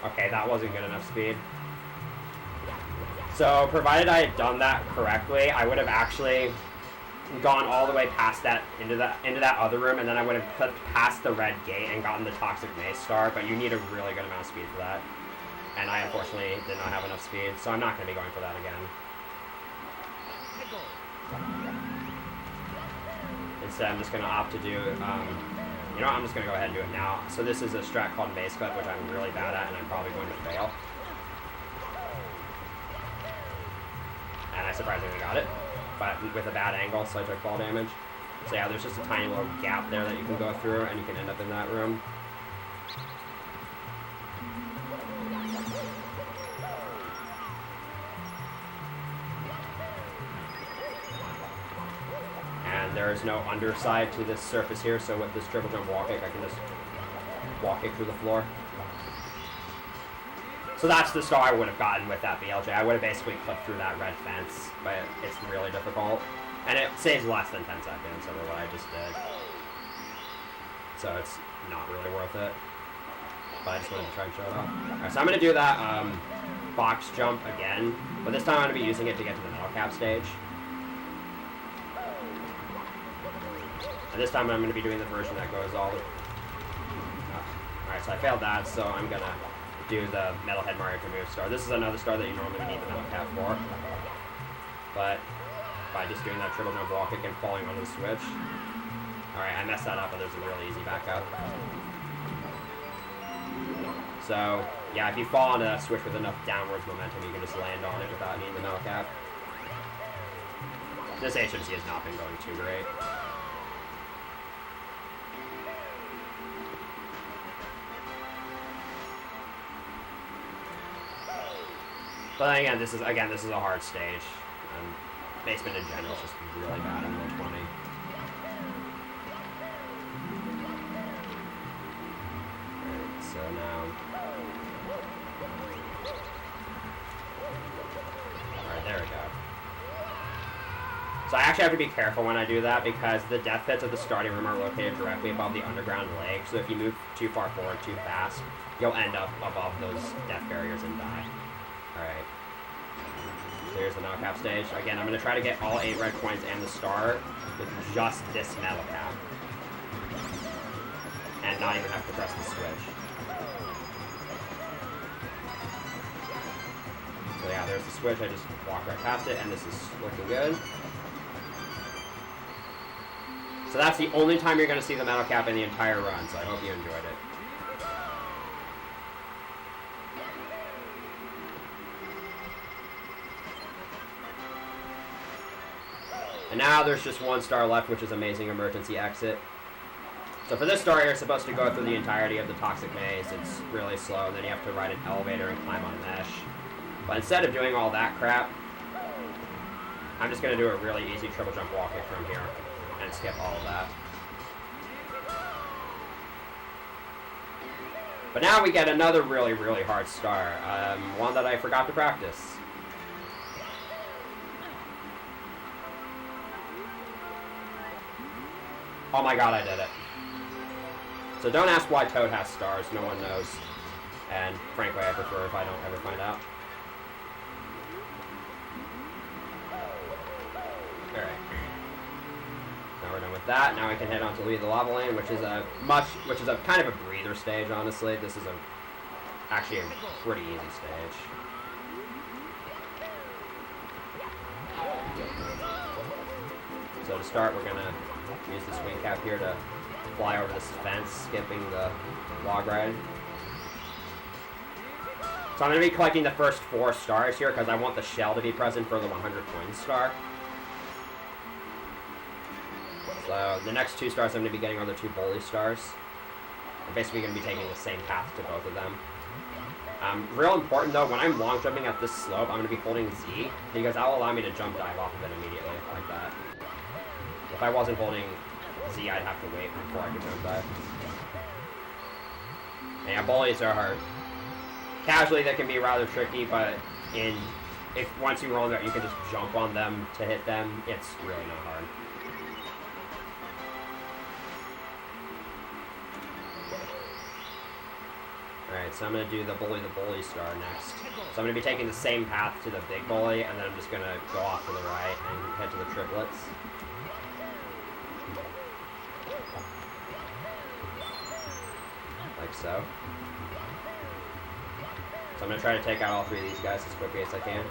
Okay, that wasn't good enough speed. So, provided I had done that correctly, I would have actually gone all the way past that into that other room, and then I would have clipped past the red gate and gotten the toxic maze star, but you need a really good amount of speed for that. And I unfortunately did not have enough speed, so I'm not going to be going for that again. Instead, I'm just going to opt to do, you know what, I'm just going to go ahead and do it now. So this is a strat called maze clip, which I'm really bad at, and I'm probably going to fail. And I surprisingly got it, but with a bad angle, so I took fall damage. So yeah, there's just a tiny little gap there that you can go through, and you can end up in that room. And there is no underside to this surface here, so with this triple jump wall kick, I can just wall kick through the floor. So that's the star I would have gotten with that BLJ. I would have basically clipped through that red fence, but it's really difficult. And it saves less than 10 seconds over what I just did. So it's not really worth it. But I just wanted to try and show it off. Alright, so I'm going to do that box jump again, but this time I'm going to be using it to get to the metal cap stage. And this time I'm going to be doing the version that goes all the... Alright, so I failed that, so I'm going to do the Metalhead Mario to move star. This is another star that you normally need the metal cap for. But by just doing that triple jump wall kick and falling onto the switch. Alright, I messed that up, but there's a really easy back up. So, yeah, if you fall on a switch with enough downwards momentum, you can just land on it without needing the metal cap. This HMC has not been going too great. But again, this is a hard stage. Basement in general is just really bad in 120. Alright, so now. Alright, there we go. So I actually have to be careful when I do that because the death pits of the starting room are located directly above the underground leg. So if you move too far forward too fast, you'll end up above those death barriers and die. Alright. So here's the metal cap stage. Again, I'm going to try to get all 8 red coins and the star with just this metal cap. And not even have to press the switch. So yeah, there's the switch. I just walk right past it, and this is looking good. So that's the only time you're going to see the metal cap in the entire run, so I hope you enjoyed it. And now there's just 1 star left, which is Amazing Emergency Exit. So for this star, you're supposed to go through the entirety of the Toxic Maze. It's really slow, and then you have to ride an elevator and climb on mesh. But instead of doing all that crap, I'm just going to do a really easy triple jump wall kick from here and skip all of that. But now we get another really, really hard star. One that I forgot to practice. Oh my god, I did it. So don't ask why Toad has stars, no one knows. And frankly, I prefer if I don't ever find out. Alright. Now we're done with that. Now we can head on to Lead the Lava Lane, which is a kind of a breather stage, honestly. This is actually a pretty easy stage. So to start, we're gonna use this wing cap here to fly over this fence, skipping the log ride. So I'm going to be collecting the first 4 stars here because I want the shell to be present for the 100 coin star. So the next 2 stars I'm going to be getting are the 2 bully stars. I'm basically going to be taking the same path to both of them. Real important though, when I'm long jumping at this slope, I'm going to be holding Z because that will allow me to jump dive off of it immediately, like that. If I wasn't holding Z, I'd have to wait before I could jump dive. And yeah, bullies are hard. Casually, they can be rather tricky, but if once you roll that, you can just jump on them to hit them. It's really not hard. Alright, so I'm going to do the bully star next. So I'm going to be taking the same path to the big bully, and then I'm just going to go off to the right and head to the triplets. Like so. So I'm going to try to take out all 3 of these guys as quickly as I can.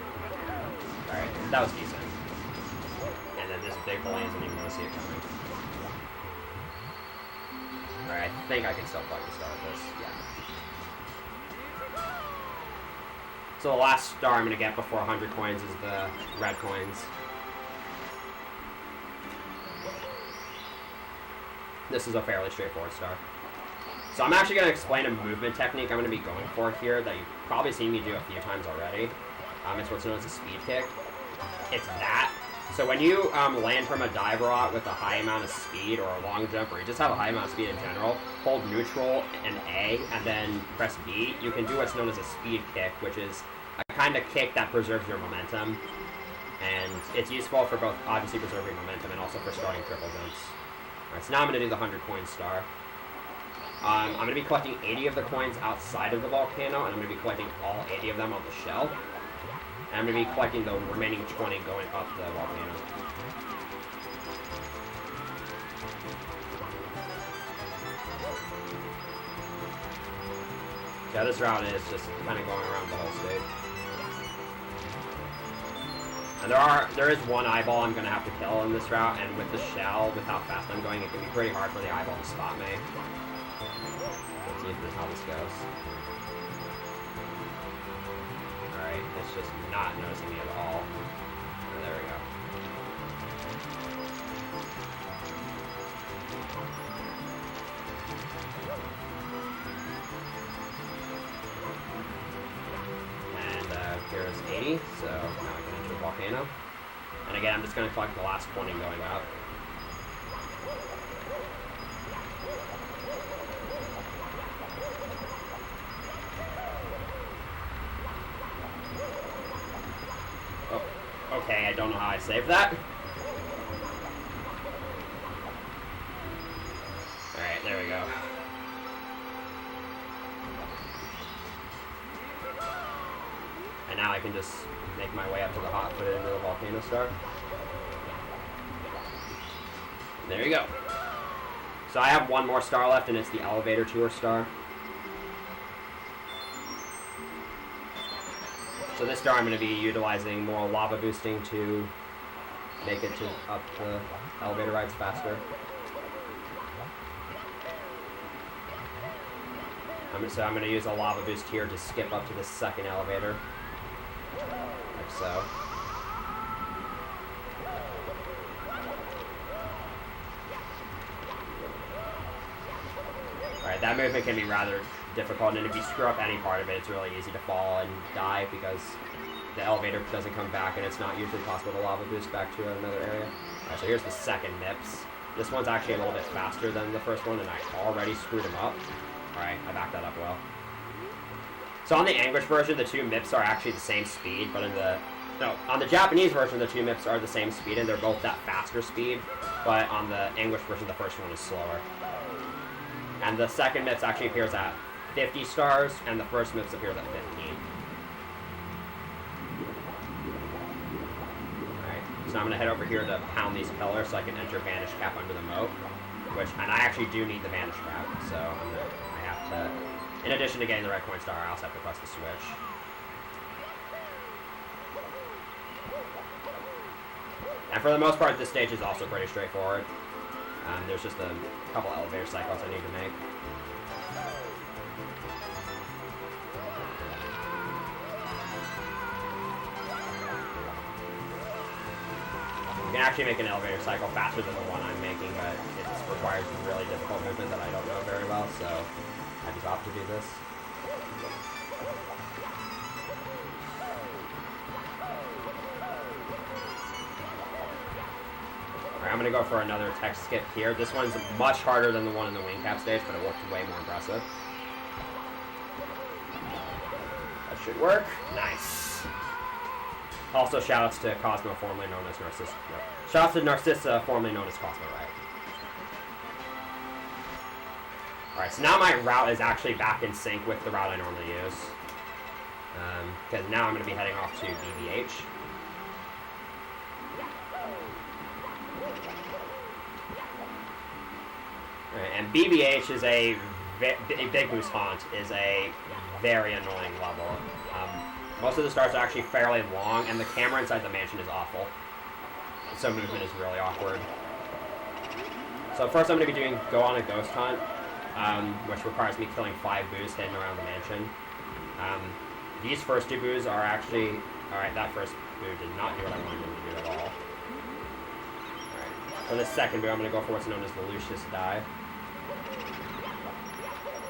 Alright, that was decent. And then this big bully isn't even going to see it coming. Alright, I think I can still plug the star with this. Yeah. So the last star I'm going to get before 100 coins is the red coins. This is a fairly straightforward star. So I'm actually going to explain a movement technique I'm going to be going for here that you've probably seen me do a few times already. It's what's known as a speed kick. It's that. So when you land from a dive rot with a high amount of speed, or a long jump, or you just have a high amount of speed in general, hold neutral and A, and then press B, you can do what's known as a speed kick, which is a kind of kick that preserves your momentum. And it's useful for both obviously preserving momentum and also for starting triple jumps. Alright, so now I'm going to do the 100 coin star. I'm going to be collecting 80 of the coins outside of the volcano, and I'm going to be collecting all 80 of them on the shell. And I'm going to be collecting the remaining 20 going up the volcano. Yeah, this route is just kind of going around the whole stage. And there is one eyeball I'm going to have to kill in this route, and with the shell, with how fast I'm going, it can be pretty hard for the eyeball to spot me. Let's see how this goes. Alright, it's just not noticing me at all. Oh, there we go. Here's 80, so now I can enter the volcano. And again, I'm just going to collect the last 20 going up. Oh, okay, I don't know how I saved that. Alright, there we go. And now I can just make my way up to the hot foot into the volcano star. There you go. So I have one more star left, and it's the elevator tour star. So this star I'm going to be utilizing more lava boosting to make it to up the elevator rides faster. So I'm going to use a lava boost here to skip up to the second elevator. Like so. Alright, that movement can be rather difficult, and if you screw up any part of it, it's really easy to fall and die because the elevator doesn't come back, and it's not usually possible to lava boost back to another area. Alright, so here's the second MIPS. This one's actually a little bit faster than the first one, and I already screwed him up. Alright, I backed that up well. So on the English version, the two MIPS are actually the same speed, but on the Japanese version, the two MIPS are the same speed, and they're both that faster speed, but on the English version, the first one is slower. And the second MIPS actually appears at 50 stars, and the first MIPS appears at 15. Alright, so I'm going to head over here to pound these pillars so I can enter Vanish Cap under the moat, and I actually do need the Vanish Cap, so I have to, in addition to getting the red coin star, I also have to press the switch. And for the most part, this stage is also pretty straightforward. There's just a couple elevator cycles I need to make. You can actually make an elevator cycle faster than the one I'm making, but it requires really difficult movement that I don't know very well, so I just opt to do this. Alright, I'm going to go for another tech skip here. This one's much harder than the one in the wing cap stage, but it looked way more impressive. That should work. Nice. Also, shoutouts to Cosmo, formerly known as Narcissa. No. Shoutouts to Narcissa, formerly known as Cosmo, right? Alright, so now my route is actually back in sync with the route I normally use. Because now I'm going to be heading off to BBH. Right, and BBH is a Big Moose Haunt is a very annoying level. Most of the stars are actually fairly long, and the camera inside the mansion is awful. So movement is really awkward. So first I'm going to be doing Go on a Ghost Hunt, which requires me killing 5 boos hidden around the mansion. These first 2 boos are actually... Alright, that first boo did not do what I wanted him to do at all. Alright, for the second boo I'm going to go for what's known as the Lucius Dive.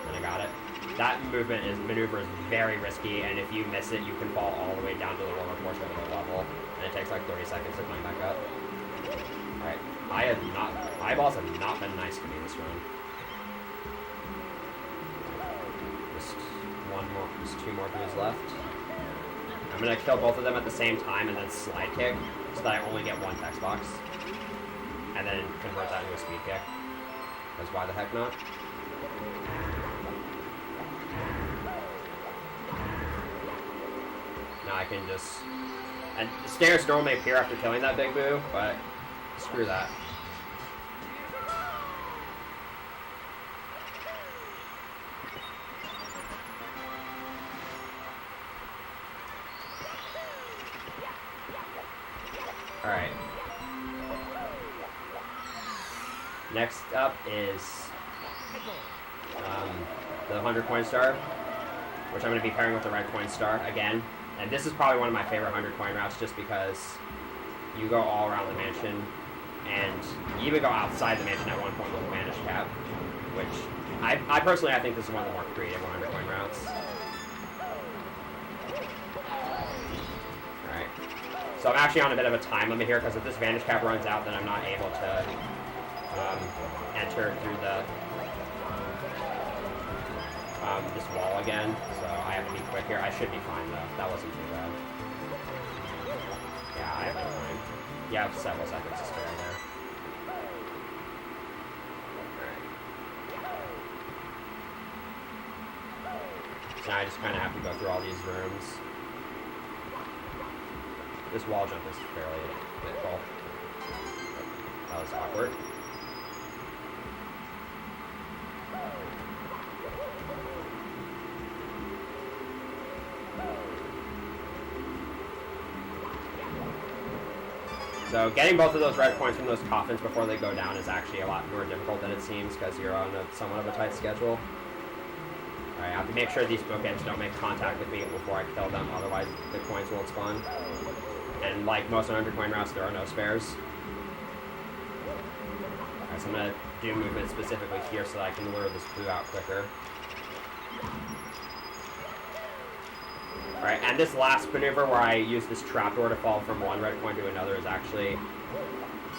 And I got it. That maneuver is very risky, and if you miss it, you can fall all the way down to the lower portion of the level, and it takes like 30 seconds to climb back up. Alright, eyeballs have not been nice to me this run. Just 2 more boos left. I'm gonna kill both of them at the same time and then slide kick, so that I only get 1 text box. And then convert that into a speed kick. Because why the heck not? Now I can just... And the stairs normally appear after killing that big boo, but screw that. Alright. Next up is the 100 coin star, which I'm going to be pairing with the red coin star again. And this is probably one of my favorite 100 coin routes just because you go all around the mansion, and you even go outside the mansion at one point with a vanish cap, which I personally, I think this is one of the more creative 100 coin routes. Alright. So I'm actually on a bit of a time limit here, because if this vanish cap runs out, then I'm not able to enter through the this wall again, so I have to be quick here. I should be fine though. That wasn't too bad. Yeah, I have no time. You have several seconds to spare there. Alright. So now I just kind of have to go through all these rooms. This wall jump is fairly difficult. That was awkward. So getting both of those red coins from those coffins before they go down is actually a lot more difficult than it seems, because you're on somewhat of a tight schedule. Alright, I have to make sure these bookends don't make contact with me before I kill them, otherwise the coins won't spawn. And like most 100 coin routes, there are no spares. Alright, so I'm going to do movement specifically here so that I can lure this blue out quicker. Alright, and this last maneuver where I use this trapdoor to fall from one red coin to another is actually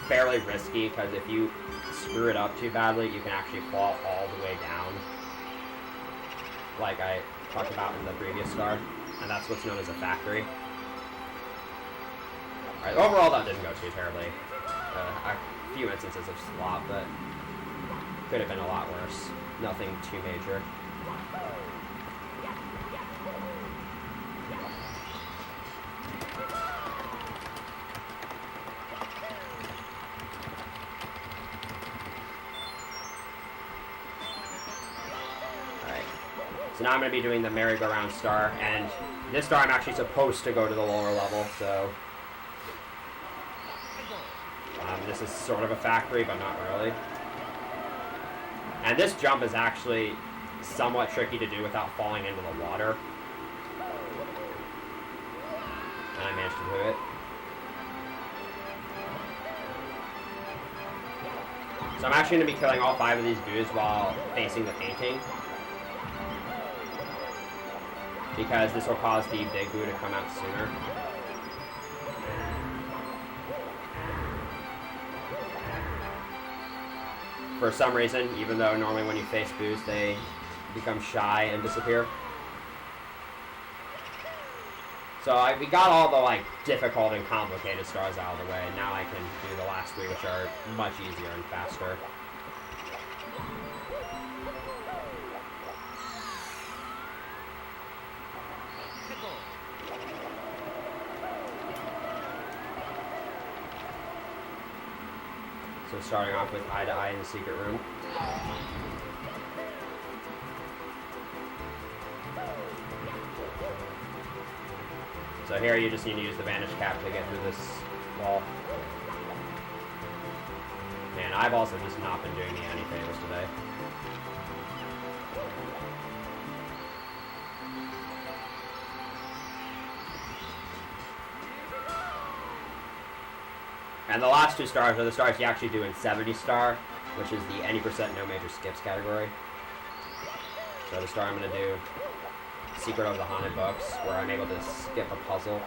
fairly risky, because if you screw it up too badly, you can actually fall all the way down, like I talked about in the previous star, and that's what's known as a factory. Alright, overall that didn't go too terribly. A few instances of slop, but could have been a lot worse. Nothing too major. So now I'm going to be doing the merry-go-round star, and this star I'm actually supposed to go to the lower level, so this is sort of a factory, but not really. And this jump is actually somewhat tricky to do without falling into the water. And I managed to do it. So I'm actually going to be killing all 5 of these boos while facing the painting, because this will cause the big boo to come out sooner. For some reason, even though normally when you face boos, they become shy and disappear. So we got all the difficult and complicated stars out of the way, and now I can do the last 3, which are much easier and faster. So starting off with eye to eye in the secret room. So here you just need to use the vanish cap to get through this wall. Man, eyeballs have just not been doing me any favors today. And the last 2 stars are the stars you actually do in 70 star, which is the any % no major skips category. So the star I'm going to do, Secret of the Haunted Books, where I'm able to skip a puzzle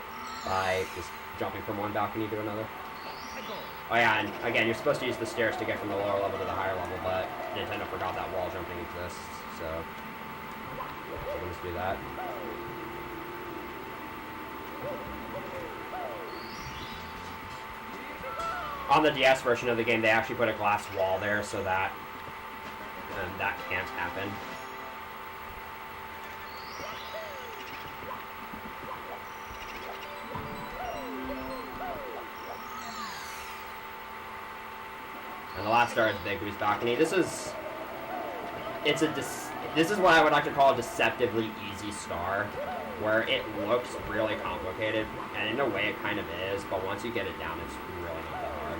by just jumping from one balcony to another. Oh yeah, and again, you're supposed to use the stairs to get from the lower level to the higher level, but Nintendo forgot that wall jumping exists, so we'll just do that. On the DS version of the game, they actually put a glass wall there so that that can't happen. And the last star is Big Boo's balcony. This is what I would like to call a deceptively easy star. where it looks really complicated, and in a way it kind of is, but once you get it down, it's really not that hard.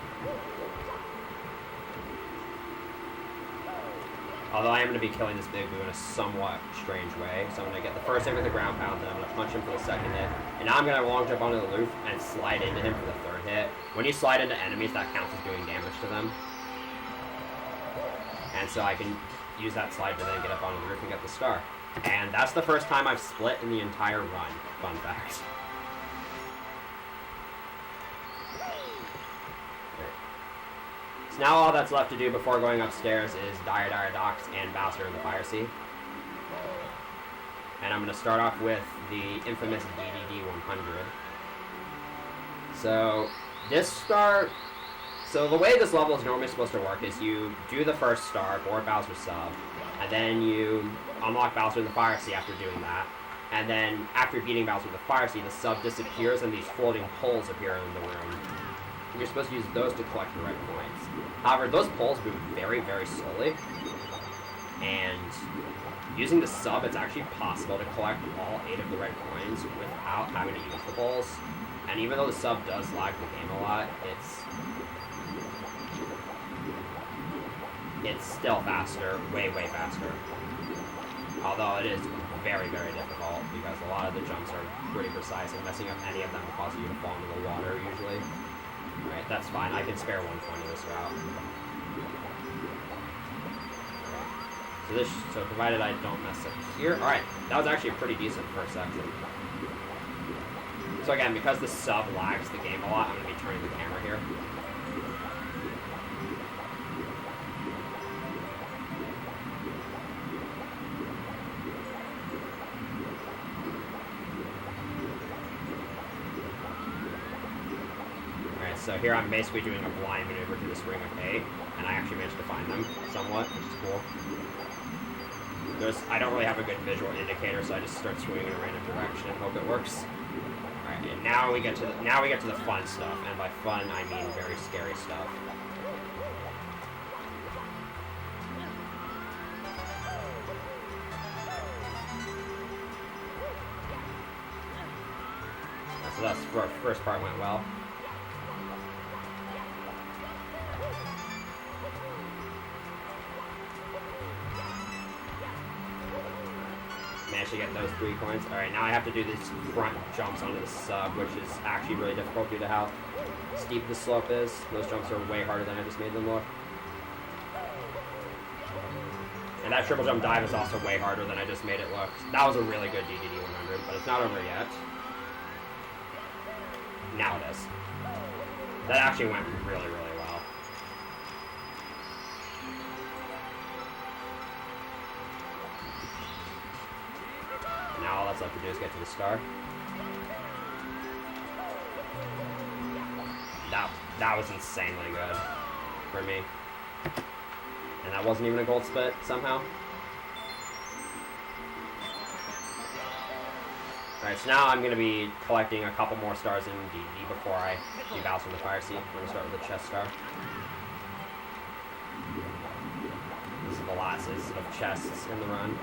Although I am going to be killing this big boo in a somewhat strange way, so I'm going to get the first hit with the ground pound, then I'm going to punch him for the second hit, and now I'm going to long jump onto the roof and slide into him for the third hit. When you slide into enemies, that counts as doing damage to them. And so I can use that slide to then get up onto the roof and get the star. And that's the first time I've split in the entire run. Fun fact. So now all that's left to do before going upstairs is Dire Docks and Bowser in the Fire Sea. And I'm going to start off with the infamous DDD 100. So this star... So the way this level is normally supposed to work is you do the first star, board Bowser's sub, and then you unlock Bowser in the Fire Sea after doing that. And then after beating Bowser in the Fire Sea, the sub disappears and these floating poles appear in the room. And you're supposed to use those to collect the red coins. However, those poles move very, very slowly. And using the sub, it's actually possible to collect all 8 of the red coins without having to use the poles. And even though the sub does lag the game a lot, it's still faster, way, way faster. Although it is very, very difficult because a lot of the jumps are pretty precise and messing up any of them will cause you to fall into the water usually. Alright, that's fine. I can spare 1 point of this route. So provided I don't mess up here. Alright, that was actually a pretty decent first section. So again, because the sub lags the game a lot, I'm going to be turning the camera here. So here I'm basically doing a blind maneuver to this ring of 8, and I actually managed to find them somewhat, which is cool. I don't really have a good visual indicator, so I just start swinging in a random direction and hope it works. Alright, and now we get to the fun stuff, and by fun I mean very scary stuff. So that's the first part went well. Managed to get those 3 coins. Alright, now I have to do these front jumps onto the sub, which is actually really difficult due to how steep the slope is. Those jumps are way harder than I just made them look. And that triple jump dive is also way harder than I just made it look. That was a really good DDD 100, but it's not over yet. Now it is. That actually went really, really well. Now all that's left to do is get to the star. That was insanely good for me. And that wasn't even a gold spit somehow. Alright, so now I'm going to be collecting a couple more stars in DD before I do Bowser in the Fire Sea. I'm going to start with the chest star. This is the last of chests in the run.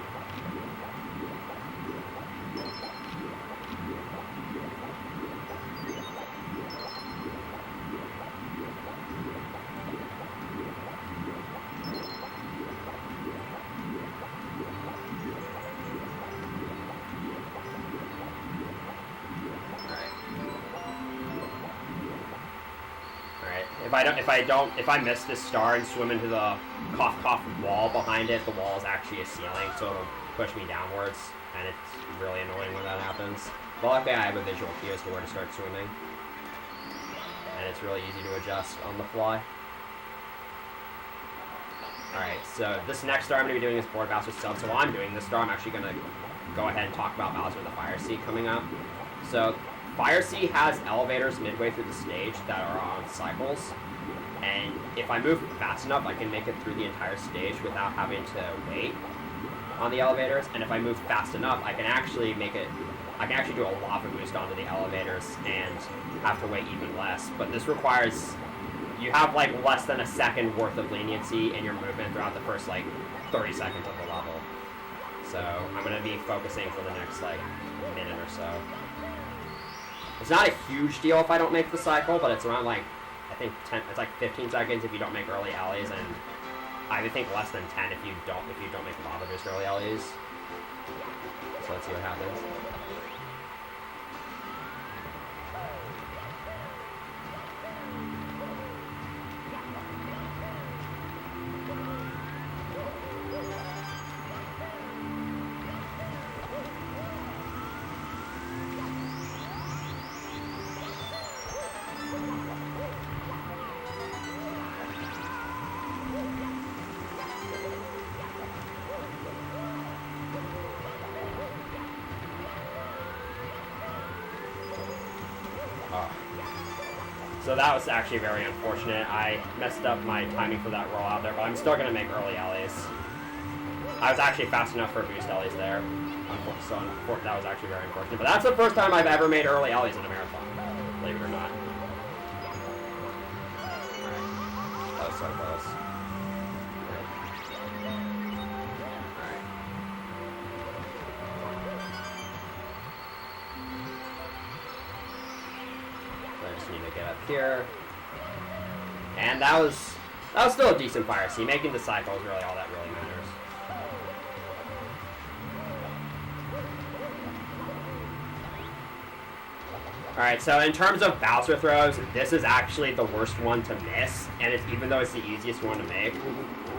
If I miss this star and swim into the cough wall behind it, the wall is actually a ceiling, so it'll push me downwards, and it's really annoying when that happens. But luckily I have a visual cue as to where to start swimming, and it's really easy to adjust on the fly. Alright, so this next star I'm going to be doing is board Bowser's sub, so while I'm doing this star, I'm actually going to go ahead and talk about Bowser in the Fire Sea coming up. So, Fire Sea has elevators midway through the stage that are on cycles, and if I move fast enough, I can make it through the entire stage without having to wait on the elevators, and if I move fast enough, I can actually do a lava boost onto the elevators and have to wait even less, but this requires, you have like less than a second worth of leniency in your movement throughout the first like 30 seconds of the level. So I'm going to be focusing for the next, like, minute or so. It's not a huge deal if I don't make the cycle, but it's around, like, I think it's like 15 seconds if you don't make early alleys, and I would think less than 10 if you don't make a lot of just early alleys. So let's see what happens. So that was actually very unfortunate. I messed up my timing for that roll out there, but I'm still going to make early alleys. I was actually fast enough for boost alleys there. So that was actually very unfortunate. But that's the first time I've ever made early alleys in a marathon, believe it or not. Alright. That was so close. Here, and that was still a decent fire. See, making the cycle is really all that really matters. Alright, so in terms of Bowser throws, this is actually the worst one to miss, and it's even though it's the easiest one to make,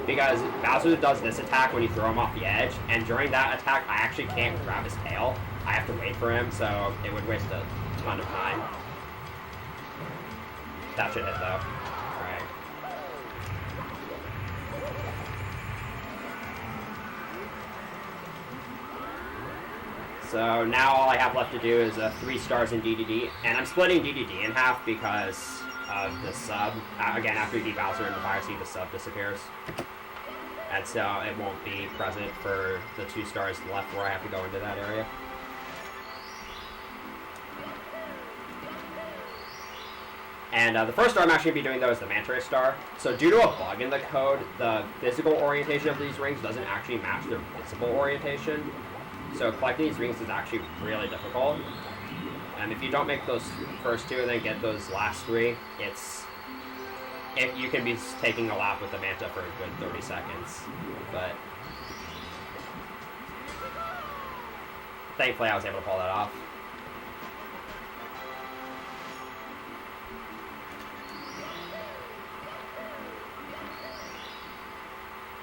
because Bowser does this attack when you throw him off the edge, and during that attack I actually can't grab his tail. I have to wait for him, so it would waste a ton of time. That should hit, though. Alright. So now all I have left to do is 3 stars in DDD, and I'm splitting DDD in half because of the sub. Again, after you beat Bowser in the fire seed, the sub disappears. And so it won't be present for the 2 stars left where I have to go into that area. And the first star I'm actually going to be doing, though, is the Manta Ray star. So due to a bug in the code, the physical orientation of these rings doesn't actually match their visible orientation. So collecting these rings is actually really difficult. And if you don't make those first 2 and then get those last 3, you can be taking a lap with the Manta for a good 30 seconds. But thankfully I was able to pull that off.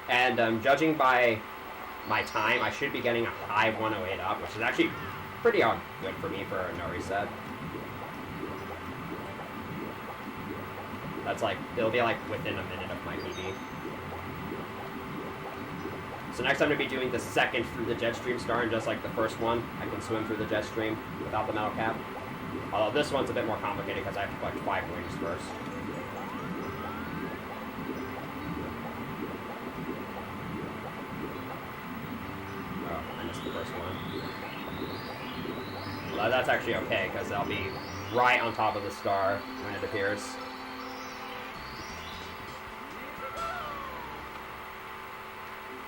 And judging by my time, I should be getting a high 108 up, which is actually pretty good for me for a no reset. That's like, it'll be like within a minute of my PB. So next I'm going to be doing the second through the jet stream star, and just like the first one, I can swim through the jet stream without the metal cap. Although this one's a bit more complicated because I have to collect 5 rings first. The first one. Well, that's actually okay, because I'll be right on top of the star when it appears.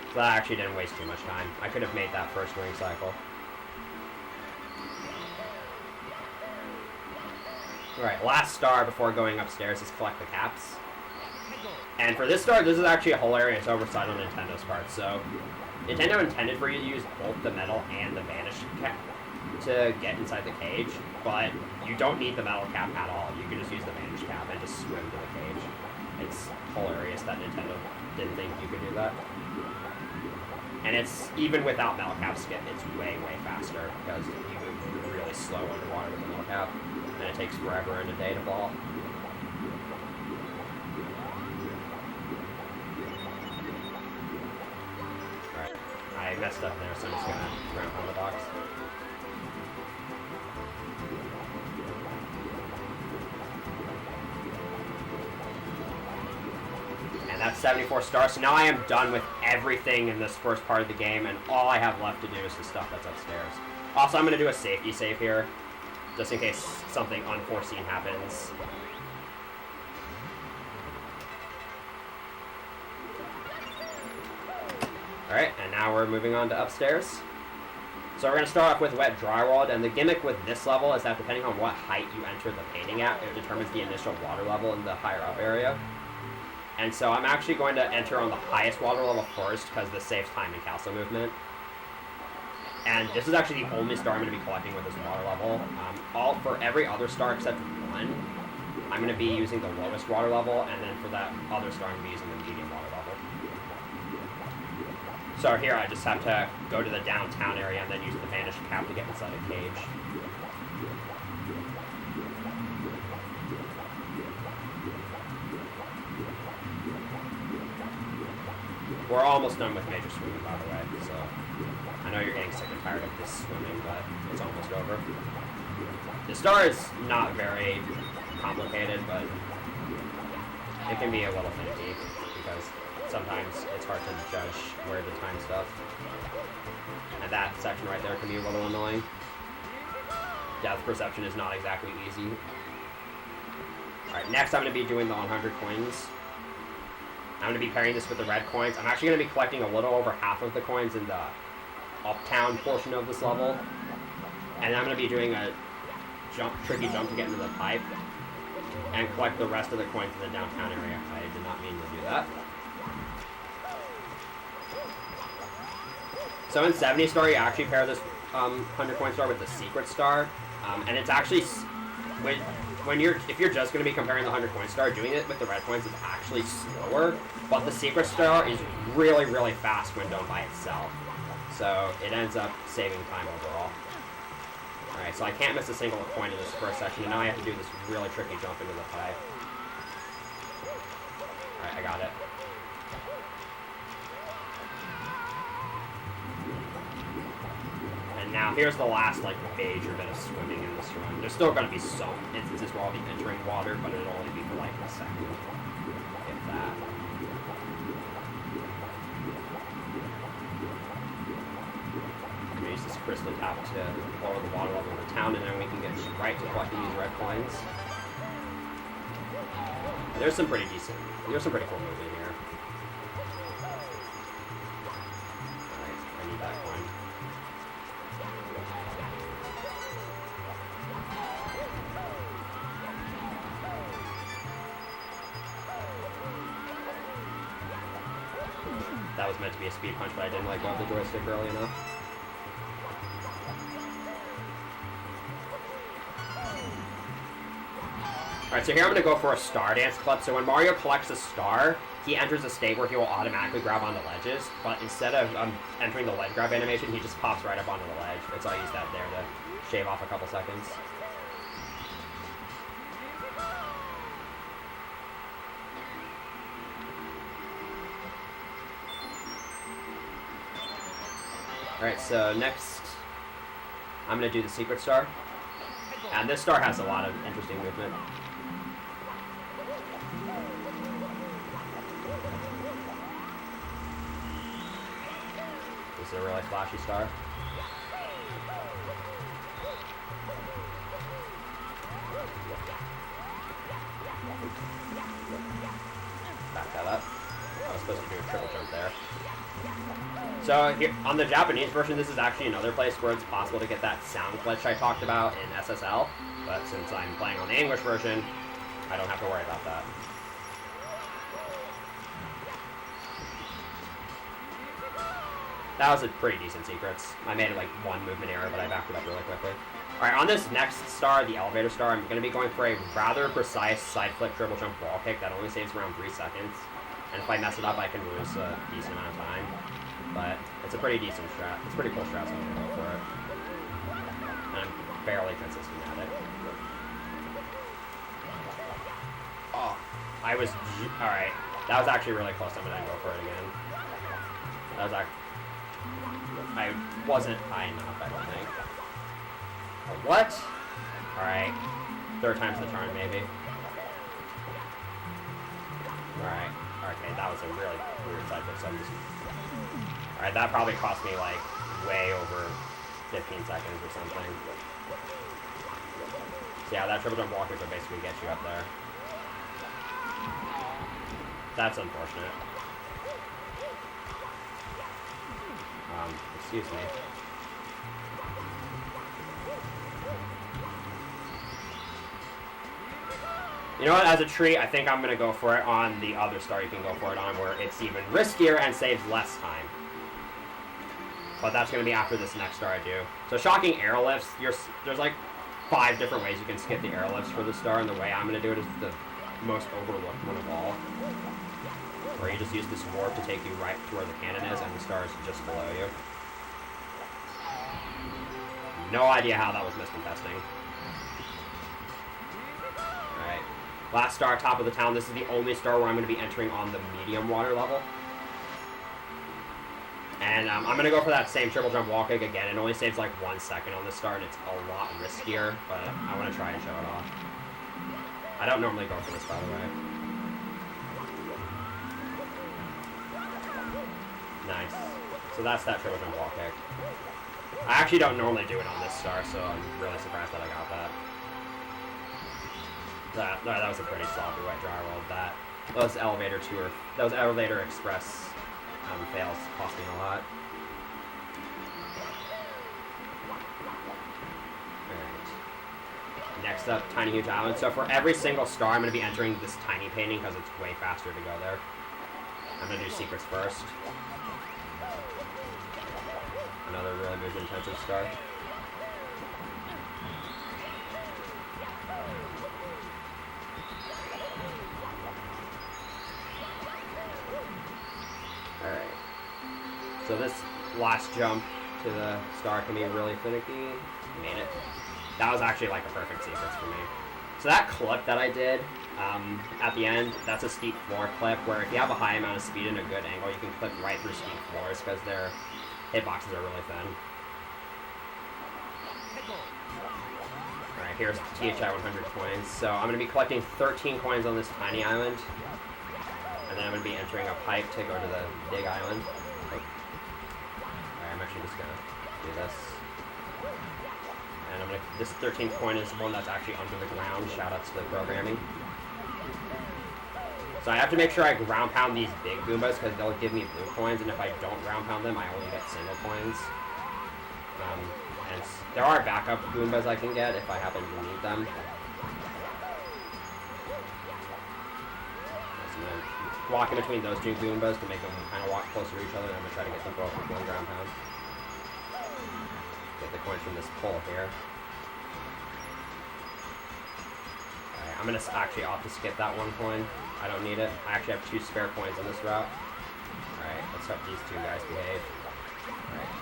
So that actually didn't waste too much time. I could have made that first ring cycle. Alright, last star before going upstairs is collect the caps. And for this star, this is actually a hilarious oversight on Nintendo's part, so Nintendo intended for you to use both the metal and the vanish cap to get inside the cage, but you don't need the metal cap at all. You can just use the vanish cap and just swim to the cage. It's hilarious that Nintendo didn't think you could do that. And it's, even without metal cap skip, it's way, way faster, because you move really slow underwater with the metal cap, and it takes forever and a day to fall. I messed up there, so I'm just gonna ramp on the box. And that's 74 stars, so now I am done with everything in this first part of the game, and all I have left to do is the stuff that's upstairs. Also, I'm gonna do a safety save here, just in case something unforeseen happens. Alright, and now we're moving on to upstairs. So we're going to start off with Wet Dry World, and the gimmick with this level is that depending on what height you enter the painting at, it determines the initial water level in the higher up area. And so I'm actually going to enter on the highest water level first, because this saves time in castle movement. And this is actually the only star I'm going to be collecting with this water level. For every other star except one, I'm going to be using the lowest water level, and then for that other star I'm going to be using the medium water level. So here I just have to go to the downtown area and then use the Vanish Cap to get inside a cage. We're almost done with major swimming, by the way, so I know you're getting sick and tired of this swimming, but it's almost over. The star is not very complicated, but it can be a little finicky, because sometimes it's hard to judge where to time stuff. And that section right there can be a little annoying. Depth perception is not exactly easy. Alright, next I'm going to be doing the 100 coins. I'm going to be pairing this with the red coins. I'm actually going to be collecting a little over half of the coins in the uptown portion of this level. And I'm going to be doing a tricky jump to get into the pipe. And collect the rest of the coins in the downtown area. I did not mean to do that. So in 70 star, you actually pair this 100 coin star with the secret star. And it's actually... if you're just going to be comparing the 100 coin star, doing it with the red coins is actually slower, but the secret star is really, really fast when done by itself. So it ends up saving time overall. Alright, so I can't miss a single coin in this first section, and now I have to do this really tricky jump into the pipe. Alright, I got it. And now here's the last major bit of swimming in this run. There's still going to be some instances where I'll be entering water, but it'll only be for a second, if that. I'm going to use this crystal tap to lower the water level of the town, and then we can get right to collecting these red coins. There's some pretty cool movement here. Alright, I need that coin. That was meant to be a speed punch, but I didn't let go of the joystick early enough. Alright, so here I'm going to go for a star dance clip. So when Mario collects a star, he enters a state where he will automatically grab onto ledges, but instead of entering the ledge grab animation, he just pops right up onto the ledge. And so I use that there to shave off a couple seconds. Alright, so next, I'm going to do the secret star. And this star has a lot of interesting movement. This is a really flashy star. Back that up. I was supposed to do a triple jump there. So here, on the Japanese version, this is actually another place where it's possible to get that sound glitch I talked about in SSL, but since I'm playing on the English version, I don't have to worry about that. That was a pretty decent secrets. I made one movement error, but I backed it up really quickly. Alright, on this next star, the elevator star, I'm going to be going for a rather precise side flip triple jump wall kick that only saves around 3 seconds. And if I mess it up, I can lose a decent amount of time. But it's a pretty decent strat. It's a pretty cool strat, so I'm going to go for it. And I'm fairly consistent at it. Oh, alright. That was actually really close. I'm going to go for it again. That was I wasn't high enough, I don't think. What? Alright. 3rd time's the charm, maybe. Alright. Okay, that was a really weird side flip, so I'm just... Alright, that probably cost me, way over 15 seconds or something. So yeah, that triple jump wall kick will basically get you up there. That's unfortunate. Excuse me. You know what, as a treat, I think I'm going to go for it on the other star you can go for it on, where it's even riskier and saves less time. But that's going to be after this next star I do. So shocking airlifts, there's like 5 different ways you can skip the airlifts for the star, and the way I'm going to do it is the most overlooked one of all. Where you just use this warp to take you right to where the cannon is, and the star is just below you. No idea how that was miscontesting. Alright. Last star, top of the town. This is the only star where I'm going to be entering on the medium water level. And I'm going to go for that same triple jump wall kick again. It only saves like 1 second on this star, and it's a lot riskier, but I want to try and show it off. I don't normally go for this, by the way. Nice. So that's that triple jump wall kick. I actually don't normally do it on this star, so I'm really surprised that I got that. That was a pretty sloppy wet dry roll. Those elevator express fails cost me a lot. Alright. Next up, Tiny Huge Island. So for every single star, I'm going to be entering this tiny painting because it's way faster to go there. I'm going to do secrets first. Another really move-intensive star. Alright. So this last jump to the star can be really finicky. Made it. That was actually like a perfect sequence for me. So that clip that I did at the end, that's a steep floor clip where if you have a high amount of speed and a good angle, you can clip right through steep floors because their hitboxes are really thin. Alright, here's THI 100 coins. So I'm going to be collecting 13 coins on this tiny island. And then I'm going to be entering a pipe to go to the big island. Alright, I'm actually just going to do this. And this 13th coin is one that's actually under the ground. Shout out to the programming. So I have to make sure I ground pound these big Goombas because they'll give me blue coins, and if I don't ground pound them, I only get single coins. And there are backup Goombas I can get if I happen to need them. So I'm going to walk in between those 2 Goombas to make them kind of walk closer to each other, and I'm going to try to get them both with 1 ground pound. Get the coins from this pole here. Alright, I'm going to actually opt to skip that 1 coin. I don't need it. I actually have 2 spare coins on this route. Alright, let's hope these 2 guys behave. Alright.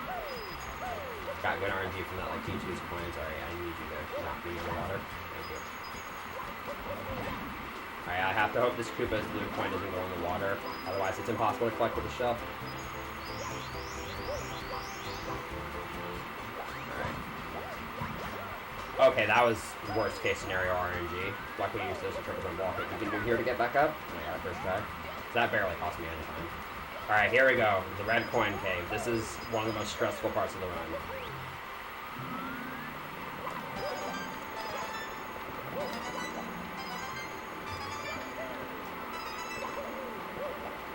Got good RNG from that, like, T2's coins. Alright, I need you to not be in the water. Thank you. Alright, I have to hope this Koopa's blue coin doesn't go in the water. Otherwise, it's impossible to collect with the shell. Okay, that was worst case scenario RNG. Luckily, use this to triple jump wall kick you can do here to get back up. I got it first try. So that barely cost me any time. Alright, here we go. The red coin cave. This is one of the most stressful parts of the run.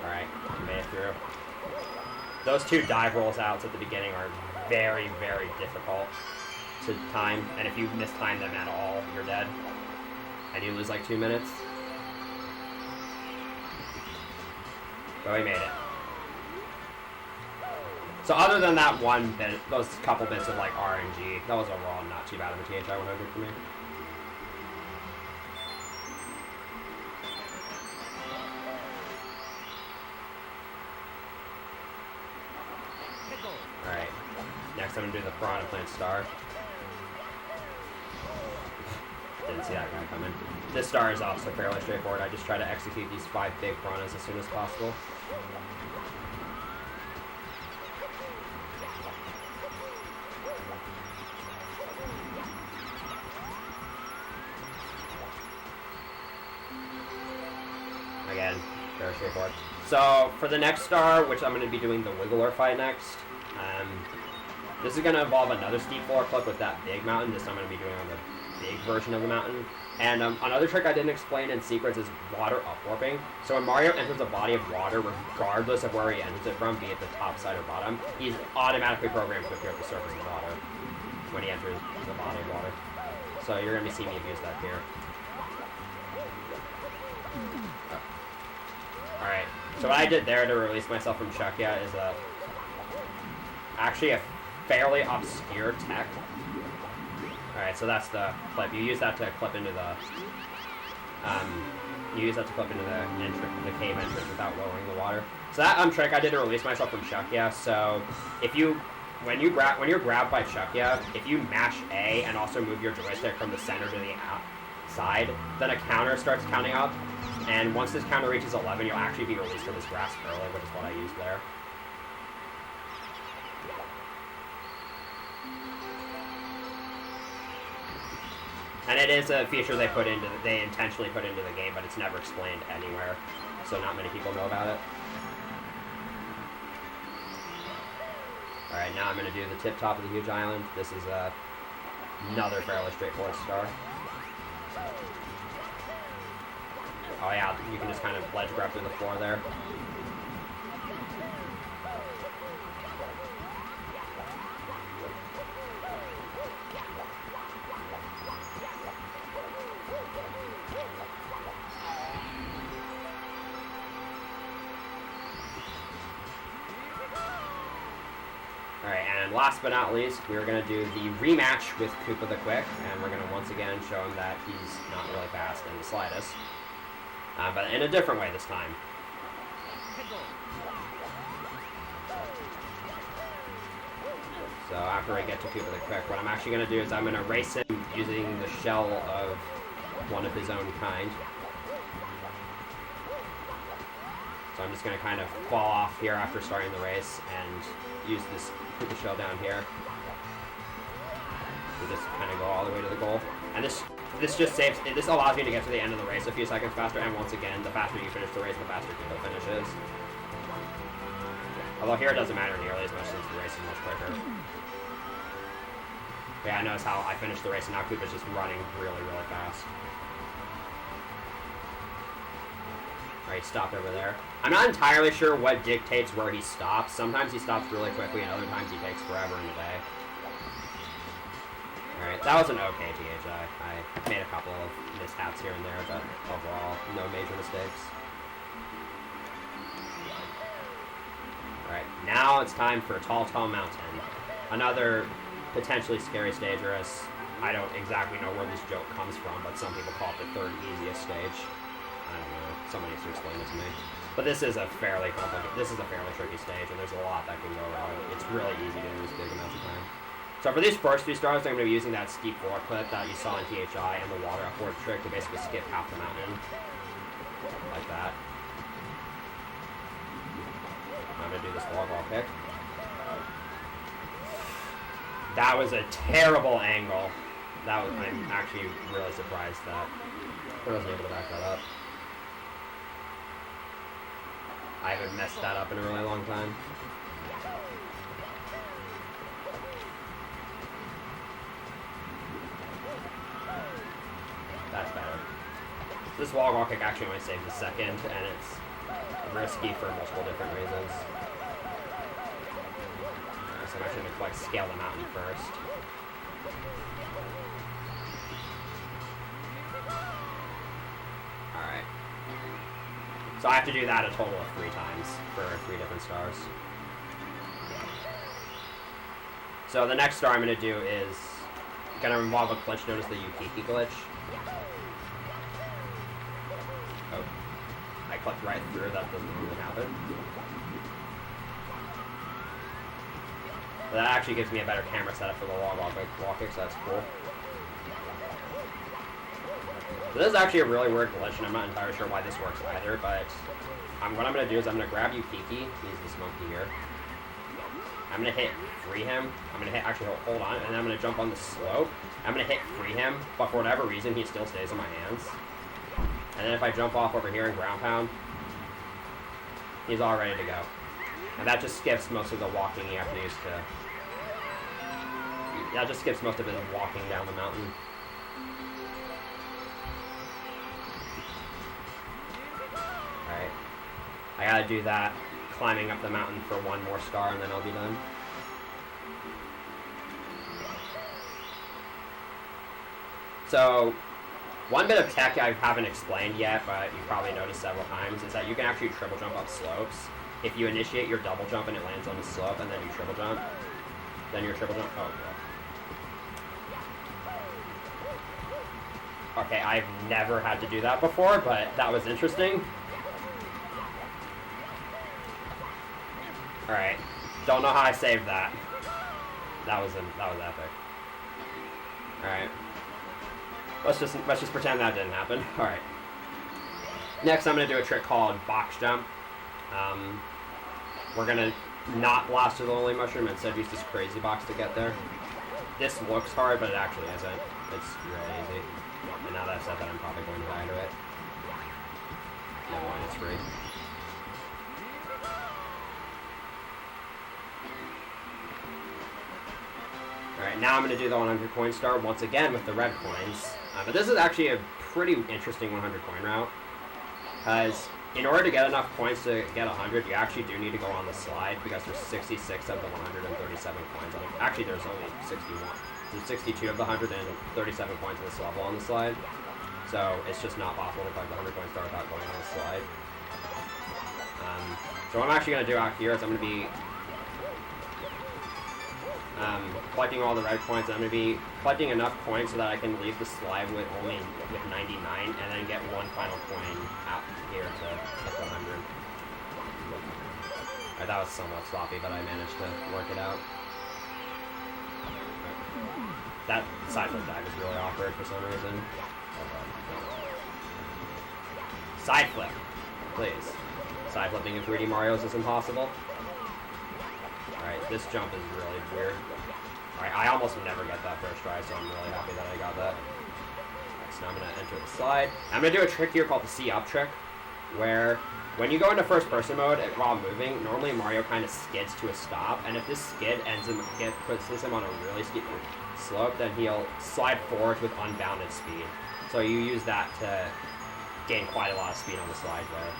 Alright, made it through. Those 2 dive rolls outs at the beginning are very, very difficult to time, and if you mistime them at all, you're dead. And you lose like 2 minutes. But we made it. So other than that 1 bit, those couple bits of like RNG, that was overall not too bad of a THI 100 for me. Alright, next I'm going to do the Piranha Plant Star. Didn't see that guy coming. This star is also fairly straightforward. I just try to execute these 5 big piranhas as soon as possible. Again, very straightforward. So for the next star, which I'm going to be doing the Wiggler fight next, this is going to involve another steep floor clip with that big mountain. This I'm going to be doing on the big version of the mountain. And another trick I didn't explain in Secrets is water upwarping. So when Mario enters a body of water, regardless of where he enters it from, be it the top side or bottom, he's automatically programmed to appear at the surface of water when he enters the body of water. So you're going to be seeing me abuse that here. Alright, so what I did there to release myself from Chuckya is actually a fairly obscure tech. Alright, so that's the clip. You use that to clip into the the cave entrance without lowering the water. So that trick I did to release myself from Chuckya. So if when you're grabbed by Chuckya, if you mash A and also move your joystick from the center to the outside, then a counter starts counting up. And once this counter reaches 11, you'll actually be released from this grasp early, which is what I used there. And it is a feature they intentionally put into the game, but it's never explained anywhere, so not many people know about it. Alright, now I'm going to do the tip top of the huge island. This is another fairly straightforward star. Oh yeah, you can just kind of ledge grab through the floor there. Alright, and last but not least, we're going to do the rematch with Koopa the Quick, and we're going to once again show him that he's not really fast in the slightest. But in a different way this time. So after I get to Koopa the Quick, what I'm actually going to do is I'm going to race him using the shell of one of his own kind. So I'm just going to kind of fall off here after starting the race and use this Koopa shell down here to just kind of go all the way to the goal. And this allows me to get to the end of the race a few seconds faster, and once again, the faster you finish the race, the faster Koopa finishes. Although here it doesn't matter nearly as much since the race is much quicker. But yeah, notice how I finished the race and now Koopa's just running really, really fast. Alright, stopped over there. I'm not entirely sure what dictates where he stops. Sometimes he stops really quickly and other times he takes forever in a day. Alright, that was an okay THI. I made a couple of mishaps here and there, but overall, no major mistakes. Alright, now it's time for Tall Tall Mountain. Another potentially scary stage, or as I don't exactly know where this joke comes from, but some people call it the third easiest stage. I don't know. Someone needs to explain it to me. But this is a fairly tricky stage, and there's a lot that can go wrong. It's really easy to lose big amounts of time. So for these first 3 stars, I'm going to be using that steep floor clip that you saw in THI and the water upward trick to basically skip half the mountain. Like that. I'm going to do this wall ball kick. That was a terrible angle. I'm actually really surprised that I wasn't able to back that up. I haven't messed that up in a really long time. That's better. This wall kick actually only saves a second, and it's risky for multiple different reasons. So I'm actually going to like scale the mountain first. Alright. So I have to do that a total of 3 times for 3 different stars. So the next star I'm going to do is going to involve a glitch known as the Yukiki glitch. Oh. I clicked right through, that doesn't really happen. But that actually gives me a better camera setup for the wall kick, so that's cool. So this is actually a really weird glitch, and I'm not entirely sure why this works either, but what I'm going to do is I'm going to grab Yukiki, he's this monkey here. I'm going to hit free him. I'm going to hit, actually hold on, and then I'm going to jump on the slope. I'm going to hit free him, but for whatever reason, he still stays in my hands. And then if I jump off over here and ground pound, he's all ready to go. And that just skips most of the walking you have to use to... That just skips most of his walking down the mountain. I gotta do that, climbing up the mountain for one more star, and then I'll be done. So, one bit of tech I haven't explained yet, but you probably noticed several times, is that you can actually triple jump up slopes. If you initiate your double jump and it lands on the slope, and then you triple jump, then your triple jump, oh, yeah. Okay, I've never had to do that before, but that was interesting. Alright, don't know how I saved that. That was epic. Alright. Let's just pretend that didn't happen. Alright. Next, I'm going to do a trick called box jump. We're going to not blast to the Lonely Mushroom, instead use this crazy box to get there. This looks hard, but it actually isn't. It's really easy. And now that I've said that, I'm probably going to die to it. Never mind, it's free. Alright, now I'm going to do the 100 coin star once again with the red coins. But this is actually a pretty interesting 100 coin route. Because in order to get enough points to get 100, you actually do need to go on the slide, because there's 66 of the 137 coins on it. Actually, there's only 61. There's 62 of the 137 points of this level on the slide. So it's just not possible to collect the 100 coin star without going on the slide. So what I'm actually going to do out here is I'm going to be collecting all the red coins. I'm going to be collecting enough coins so that I can leave the slide with 99, and then get one final coin out here to get the 100. Right, that was somewhat sloppy, but I managed to work it out. That side flip dive is really awkward for some reason. Side flip, please. Side flipping in 3D Mario's is impossible. Alright, this jump is really weird. Alright, I almost never get that first try, so I'm really happy that I got that. Alright, so now I'm going to enter the slide. I'm going to do a trick here called the See Up trick, where when you go into first person mode while moving, normally Mario kind of skids to a stop, and if this skid puts him on a really steep slope, then he'll slide forward with unbounded speed. So you use that to gain quite a lot of speed on the slide there.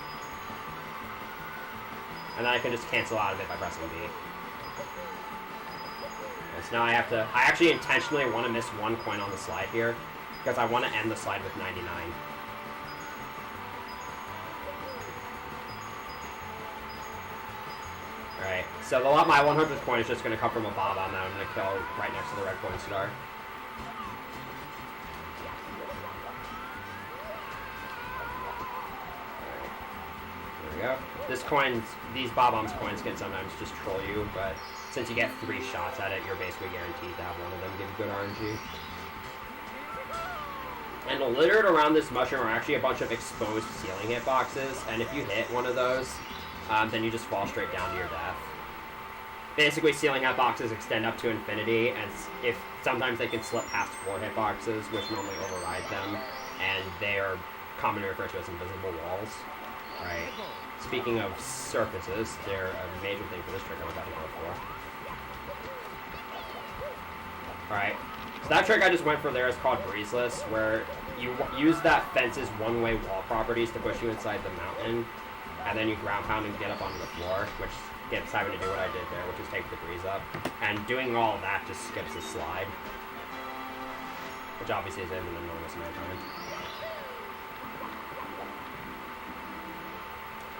And then I can just cancel out of it by pressing B. So now I actually intentionally want to miss one coin on the slide here, because I want to end the slide with 99. Alright, so my 100th coin is just going to come from a Bob-omb that I'm going to kill right next to the red coin star. There we go. These Bob-omb's coins can sometimes just troll you, but since you get 3 shots at it, you're basically guaranteed to have one of them give good RNG. And littered around this mushroom are actually a bunch of exposed ceiling hitboxes, and if you hit one of those, then you just fall straight down to your death. Basically, ceiling hitboxes extend up to infinity, and sometimes they can slip past floor hitboxes, which normally override them, and they are commonly referred to as invisible walls. Right. Speaking of surfaces, they're a major thing for this trick I was talking about before. Alright, so that trick I just went for there is called Breezeless, where you use that fence's one-way wall properties to push you inside the mountain, and then you ground pound and get up onto the floor, which gets having to do what I did there, which is take the breeze up. And doing all of that just skips the slide, which obviously is an enormous amount of time.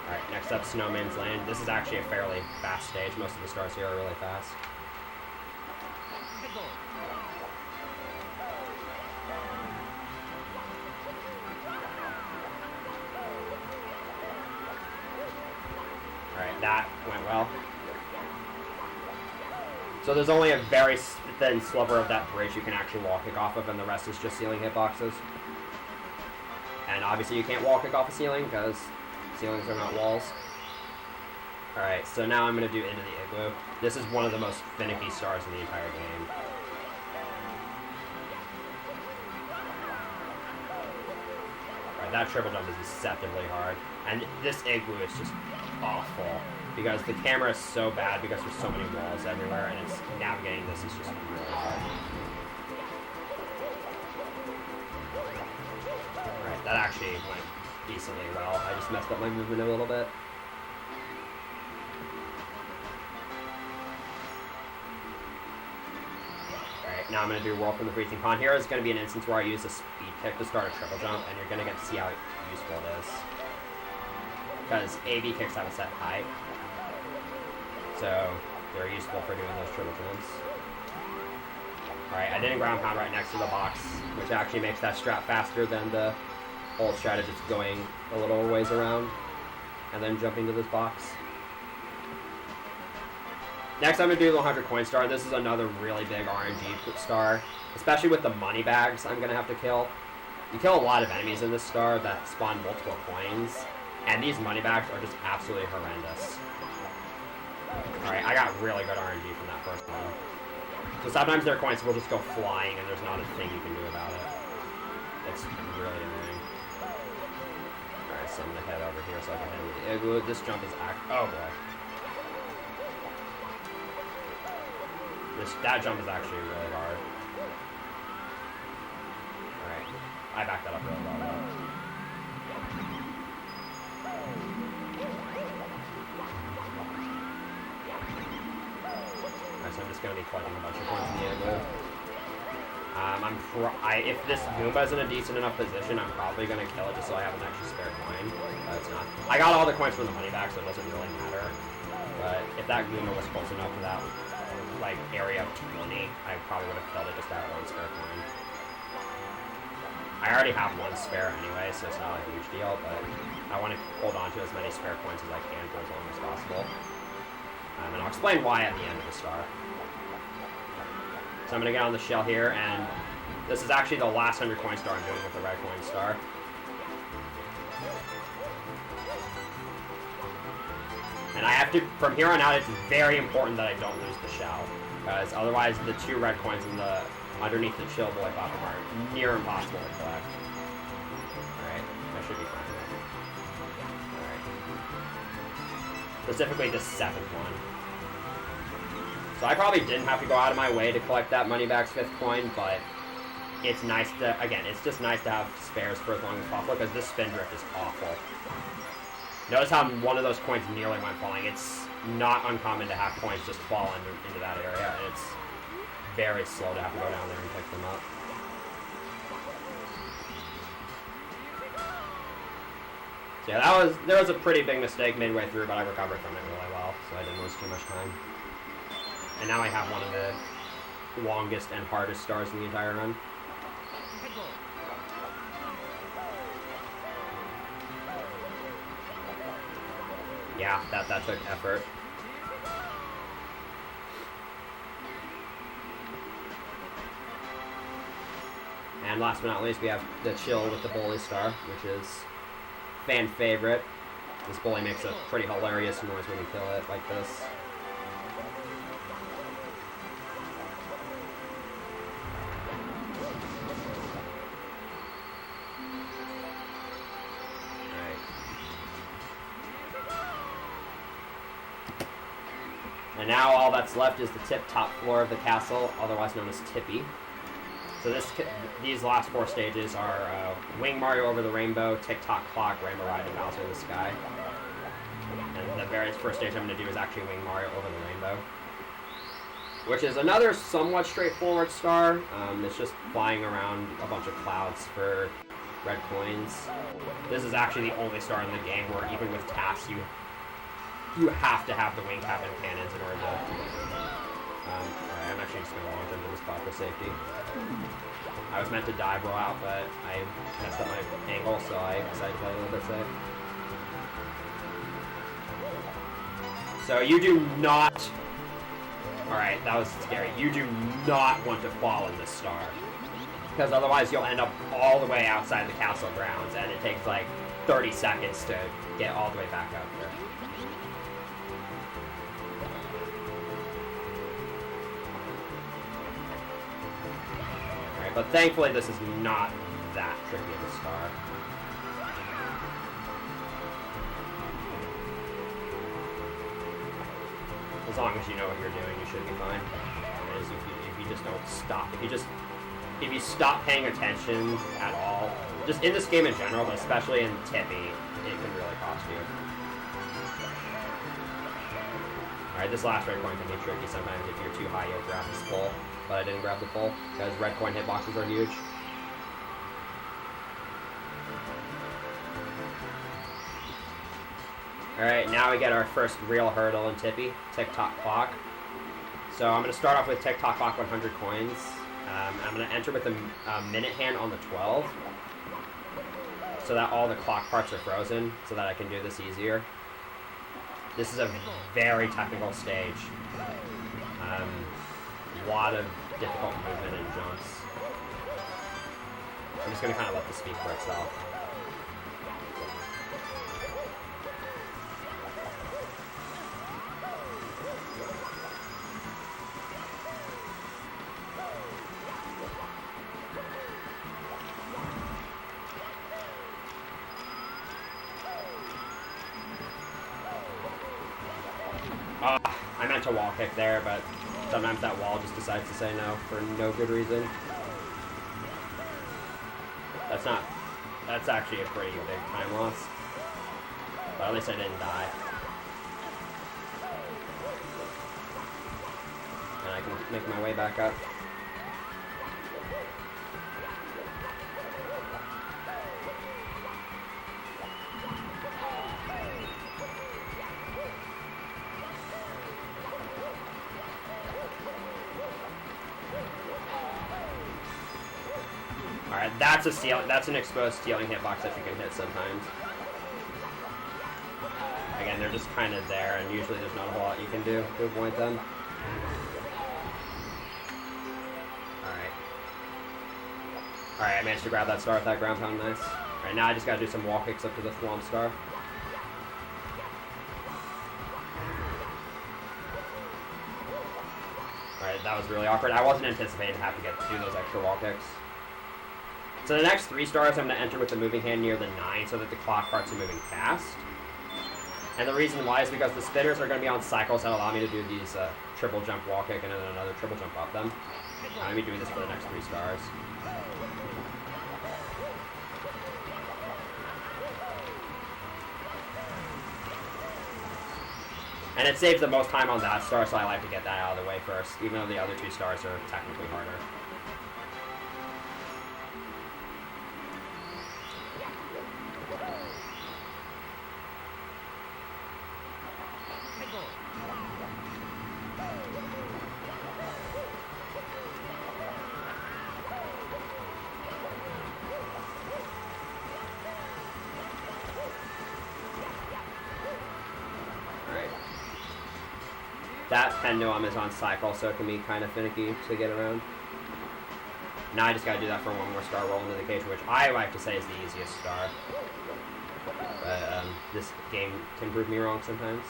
Alright, next up, Snowman's Land. This is actually a fairly fast stage. Most of the stars here are really fast. Alright, that went well. So there's only a very thin sliver of that bridge you can actually wall kick off of, and the rest is just ceiling hitboxes. And obviously you can't wall kick off a ceiling, because ceilings are not walls. Alright, so now I'm going to do Into the Igloo. This is one of the most finicky stars in the entire game. Alright, that triple jump is deceptively hard. And this Igloo is just awful, because the camera is so bad because there's so many walls everywhere, and it's navigating this is just really hard. Alright, that actually went decently well. I just messed up my movement a little bit. Alright, now I'm going to do Whirl from the Freezing Pond. Here is going to be an instance where I use a speed kick to start a triple jump, and you're going to get to see how useful it is. Because AB kicks have a set height. So, they're useful for doing those triple jumps. Alright, I didn't ground pound right next to the box, which actually makes that strat faster than the old strat of just going a little ways around and then jumping to this box. Next, I'm going to do the 100 coin star. This is another really big RNG star, especially with the money bags I'm going to have to kill. You kill a lot of enemies in this star that spawn multiple coins, and these money bags are just absolutely horrendous. Alright, I got really good RNG from that first one. So sometimes their coins will just go flying and there's not a thing you can do about it. It's really annoying. Alright, so I'm going to head over here so I can hit with the igloo. This jump is oh boy. That jump is actually really hard. Alright, I backed that up really well though. So I'm just going to be collecting a bunch of coins in the igloo. If this Goomba is in a decent enough position, I'm probably going to kill it just so I have an extra spare coin. But it's not. I got all the coins from the money back, so it doesn't really matter. But if that Goomba was close enough to that like area of 20, I probably would have killed it just to have one spare coin. I already have one spare anyway, so it's not a huge deal, but I want to hold on to as many spare coins as I can for as long as possible. And I'll explain why at the end of the star. So I'm going to get on the shell here, and this is actually the last 100 coin star I'm doing with the red coin star. And I have to, from here on out, it's very important that I don't lose the shell, because otherwise the 2 red coins in the underneath the chill boy bottom are near impossible to collect. Alright, that should be fine. Alright. Specifically the 7th one. So I probably didn't have to go out of my way to collect that Moneyback's 5th coin, but it's nice to, again, it's just nice to have spares for as long as possible, because this spin drift is awful. Notice how one of those coins nearly went falling. It's not uncommon to have coins just fall into that area, and it's very slow to have to go down there and pick them up. So yeah, there was a pretty big mistake midway through, but I recovered from it really well, so I didn't lose too much time. And now I have one of the longest and hardest stars in the entire run. Yeah, that took effort. And last but not least, we have the chill with the bully star, which is fan favorite. This bully makes a pretty hilarious noise when you kill it like this. And now all that's left is the tip-top floor of the castle, otherwise known as Tippy. So these last 4 stages are Wing Mario over the Rainbow, Tick-Tock Clock, Rainbow Ride, and Bowser in the Sky. And the very first stage I'm going to do is actually Wing Mario over the Rainbow, which is another somewhat straightforward star. It's just flying around a bunch of clouds for red coins. This is actually the only star in the game where even with tasks you have to have the wing cap and cannons in order to... Alright, I'm actually just going to launch into this spot for safety. I was meant to dive roll out, but I messed up my angle, so I decided to play a little bit safe. So you do not... Alright, that was scary. You do not want to fall in this star, because otherwise you'll end up all the way outside the castle grounds, and it takes like 30 seconds to get all the way back out there. But thankfully, this is not that tricky of a star. As long as you know what you're doing, you should be fine. As if you just don't stop, if you stop paying attention at all, just in this game in general, but especially in Tippy, it can really cost you. Alright, this last red coin can be tricky sometimes. If you're too high, you'll grab this pull. but I didn't grab the full because red coin hitboxes are huge. Alright, now we get our first real hurdle in Tippy, Tick-Tock Clock. So I'm going to start off with Tick-Tock Clock 100 coins. I'm going to enter with a minute hand on the 12, so that all the clock parts are frozen, so that I can do this easier. This is a very technical stage. A lot of difficult movement and jumps. I'm just going to kind of let this speak for itself. I meant to wall kick there, but sometimes that wall just decides to say no for no good reason. That's actually a pretty big time loss. But at least I didn't die. And I can make my way back up. Alright, that's an exposed stealing hitbox that you can hit sometimes. Again, they're just kind of there, and usually there's not a whole lot you can do to avoid them. Alright, I managed to grab that star with that ground pound, nice. Alright, now I just gotta do some wall kicks up to the Thwomp star. Alright, that was really awkward. I wasn't anticipating having to do those extra wall kicks. So the next 3 stars I'm going to enter with the moving hand near the 9 so that the clock parts are moving fast. And the reason why is because the spinners are going to be on cycles that allow me to do these triple jump wall kick and then another triple jump up them. I'm going to be doing this for the next 3 stars. And it saves the most time on that star, so I like to get that out of the way first, even though the other 2 stars are technically harder. That pendulum is on cycle, so it can be kind of finicky to get around. Now I just gotta do that for one more star roll into the cage, which I like to say is the easiest star. But this game can prove me wrong sometimes.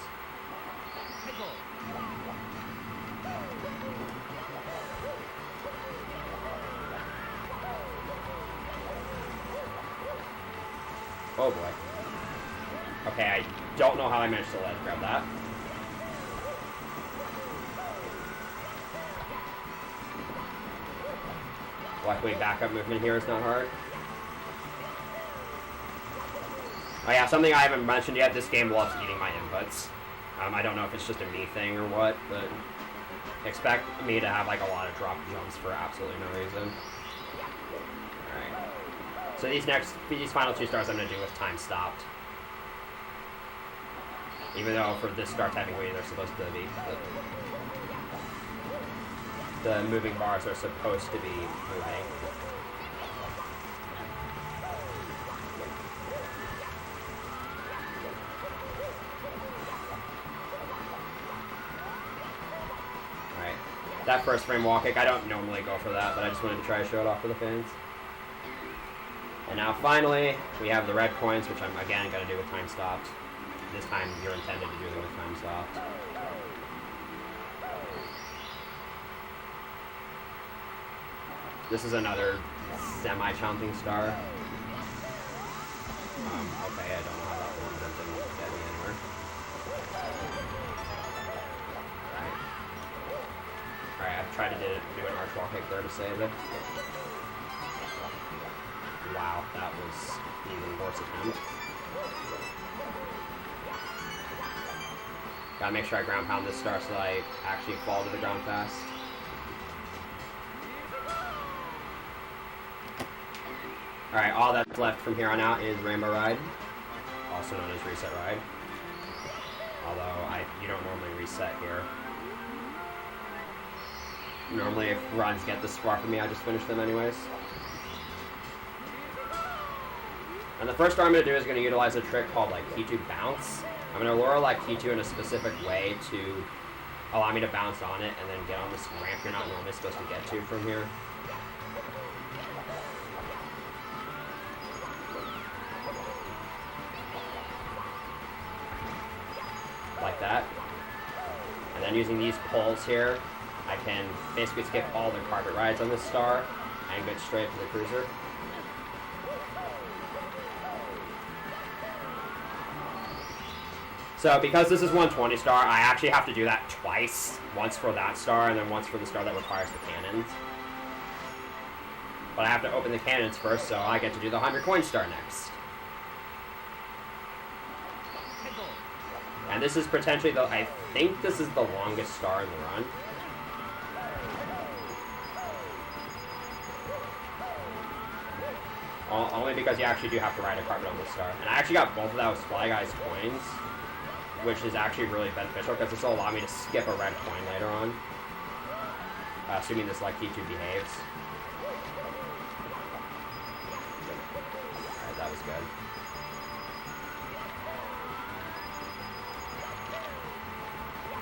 Oh boy. Okay, I don't know how I managed to ledge grab that. Luckily, backup movement here is not hard. Oh yeah, something I haven't mentioned yet, this game loves eating my inputs. I don't know if it's just a me thing or what, but expect me to have like a lot of drop jumps for absolutely no reason. Alright. So these final 2 stars I'm going to do with time stopped. Even though for this star typing way they're supposed to be. The moving bars are supposed to be moving. Alright. That first frame wall kick, I don't normally go for that, but I just wanted to try to show it off for the fans. And now finally, we have the red coins, which I'm again going to do with time stopped. This time you're intended to do them with time stopped. This is another semi-challenging star. Okay, I don't know how that one didn't get me anywhere. Alright, I've tried to do an arch wall kick there to save it. Wow, that was an even worse attempt. Gotta make sure I ground pound this star so that I actually fall to the ground fast. Alright, all that's left from here on out is Rainbow Ride, also known as Reset Ride. Although, you don't normally reset here. Normally, if runs get this far from me, I just finish them anyways. And the first star I'm going to do is going to utilize a trick called, like, Key2 Bounce. I'm going to lure, like, Key2 in a specific way to allow me to bounce on it and then get on this ramp you're not normally supposed to get to from here. Like that. And then using these poles here, I can basically skip all the carpet rides on this star and get straight to the cruiser. So because this is 120 star, I actually have to do that twice. Once for that star and then once for the star that requires the cannons. But I have to open the cannons first, so I get to do the 100 coin star next. And this is potentially the, I think this is the longest star in the run. Only because you actually do have to ride a carpet on this star. And I actually got both of those Fly Guys coins, which is actually really beneficial because this will allow me to skip a red coin later on. Assuming this like Key2 behaves. Alright, that was good.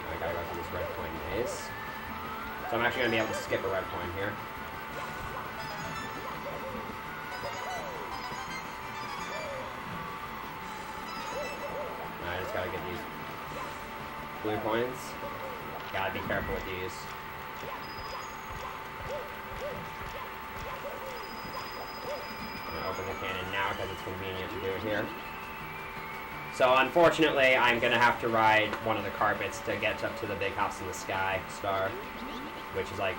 I gotta go through this red coin maze. So I'm actually gonna be able to skip a red coin here. I just gotta get these blue coins. Gotta be careful with these. I'm gonna open the cannon now because it's convenient to do it here. So unfortunately, I'm gonna have to ride one of the carpets to get up to the big house in the sky star, which is like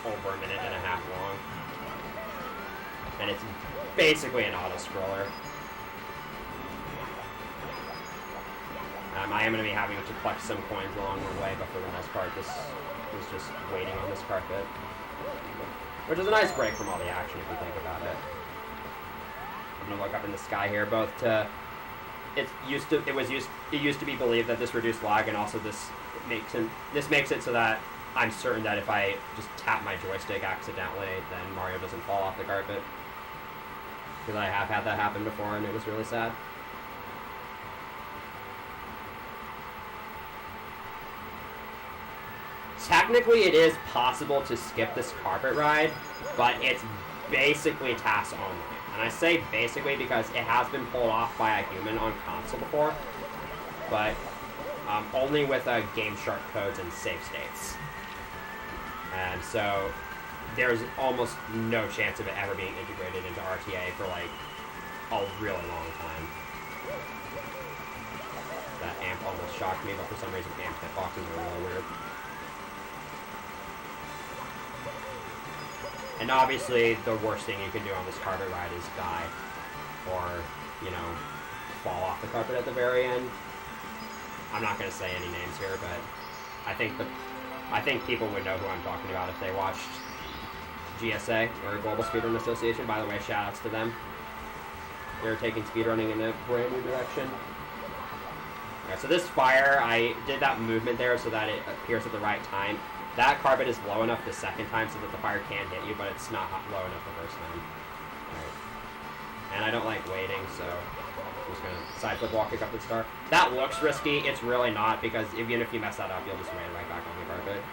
over a minute and a half long. And it's basically an auto-scroller. I am going to be having to collect some coins along the way, but for the most part, this is just waiting on this carpet. Which is a nice break from all the action if you think about it. I'm going to look up in the sky here, both to... It used to be believed that this reduced lag, and also this makes it so that I'm certain that if I just tap my joystick accidentally, then Mario doesn't fall off the carpet. Because I have had that happen before, and it was really sad. Technically, it is possible to skip this carpet ride, but it's basically task only. And I say basically because it has been pulled off by a human on console before, but only with Game Shark codes and save states. And so there's almost no chance of it ever being integrated into RTA for like a really long time. That amp almost shocked me, but for some reason amp hitboxes are really weird. And obviously, the worst thing you can do on this carpet ride is die, or, you know, fall off the carpet at the very end. I'm not going to say any names here, but I think people would know who I'm talking about if they watched GSA, or Global Speedrun Association. By the way, shoutouts to them. They're taking speedrunning in a brand new direction. Alright, so this fire, I did that movement there so that it appears at the right time. That carpet is low enough the second time so that the fire can hit you, but it's not low enough the first time. Alright. And I don't like waiting, so I'm just going to side flip walk kick up the star. That looks risky. It's really not, because even if you mess that up, you'll just land right back on the carpet.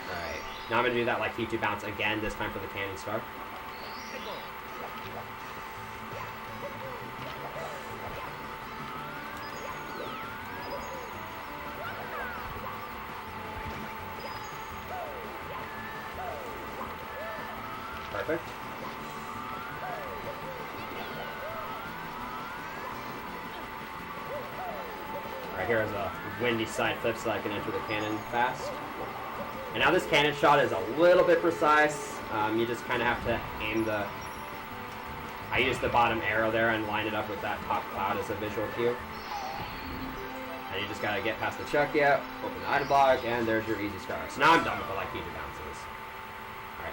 Alright. Now I'm going to do that like Key2 bounce again, this time for the cannon star. Perfect. Alright, here's a windy side flip so I can enter the cannon fast. And now this cannon shot is a little bit precise. You just kind of have to aim the... I used the bottom arrow there and line it up with that top cloud as a visual cue. And you just gotta get past the chuck, yeah, open the item block, and there's your easy star. So now I'm done with the like Key2 bounces.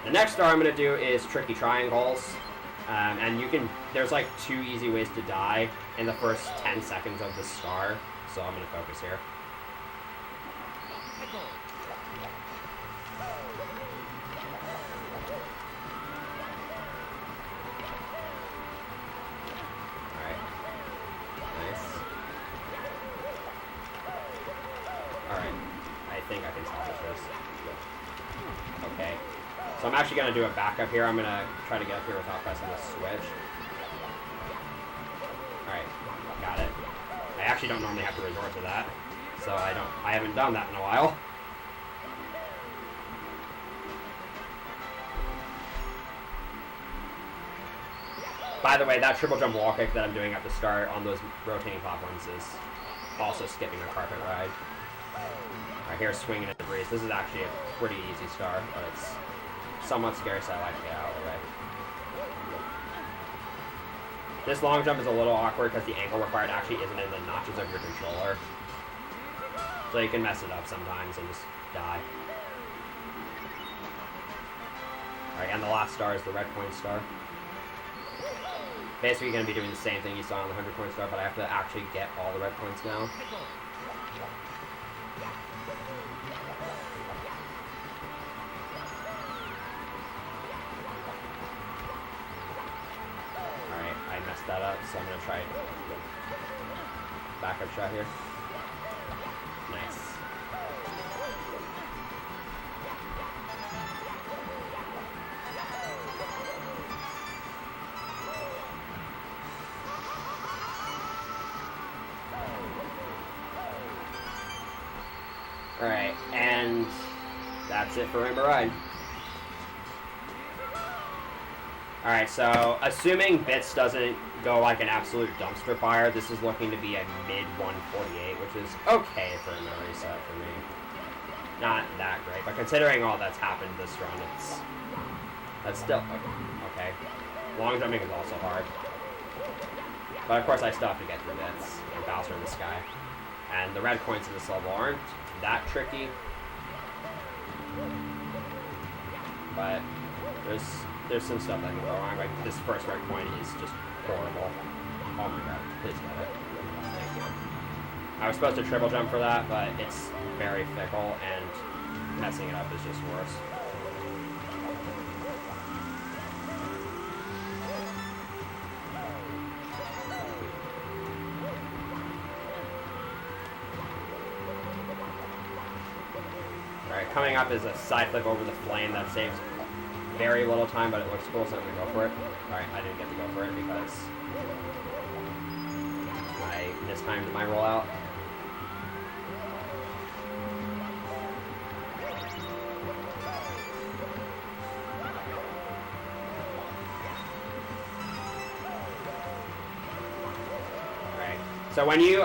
The next star I'm going to do is tricky triangles. And there's like 2 easy ways to die in the first 10 seconds of the star. So I'm going to focus here. Alright. Nice. Alright. I think I can salvage this. Okay. So I'm actually going to do a backup here. I'm going to try to get up here without pressing the switch. Alright, got it. I actually don't normally have to resort to that. So I haven't done that in a while. By the way, that triple jump wall kick that I'm doing at the start on those rotating platforms is also skipping a carpet ride. Alright, here's swinging at the breeze. This is actually a pretty easy star, but it's somewhat scary, so I like to get out of the way. This long jump is a little awkward because the angle required actually isn't in the notches of your controller. So you can mess it up sometimes and just die. Alright, and the last star is the red coin star. Basically going to be doing the same thing you saw on the 100 coin star, but I have to actually get all the red coins now. That up, so I'm gonna try backup shot here. Nice. Alright, and that's it for Rainbow Ride. Alright, so assuming Bits doesn't go like an absolute dumpster fire, this is looking to be a mid 148, which is okay for a no reset for me. Not that great, but considering all that's happened this run, that's still okay. Long jumping is also hard. But of course I still have to get through Bits and Bowser in the sky. And the red coins in this level aren't that tricky. But there's some stuff that can go wrong. Like this first red coin is just horrible. Oh my god, please get it. Thank you. I was supposed to triple jump for that, but it's very fickle and messing it up is just worse. Alright, coming up is a side flip over the flame that saves very little time, but it looks cool, so I'm gonna go for it. Alright, I didn't get to go for it because I mistimed my rollout. Alright, so when you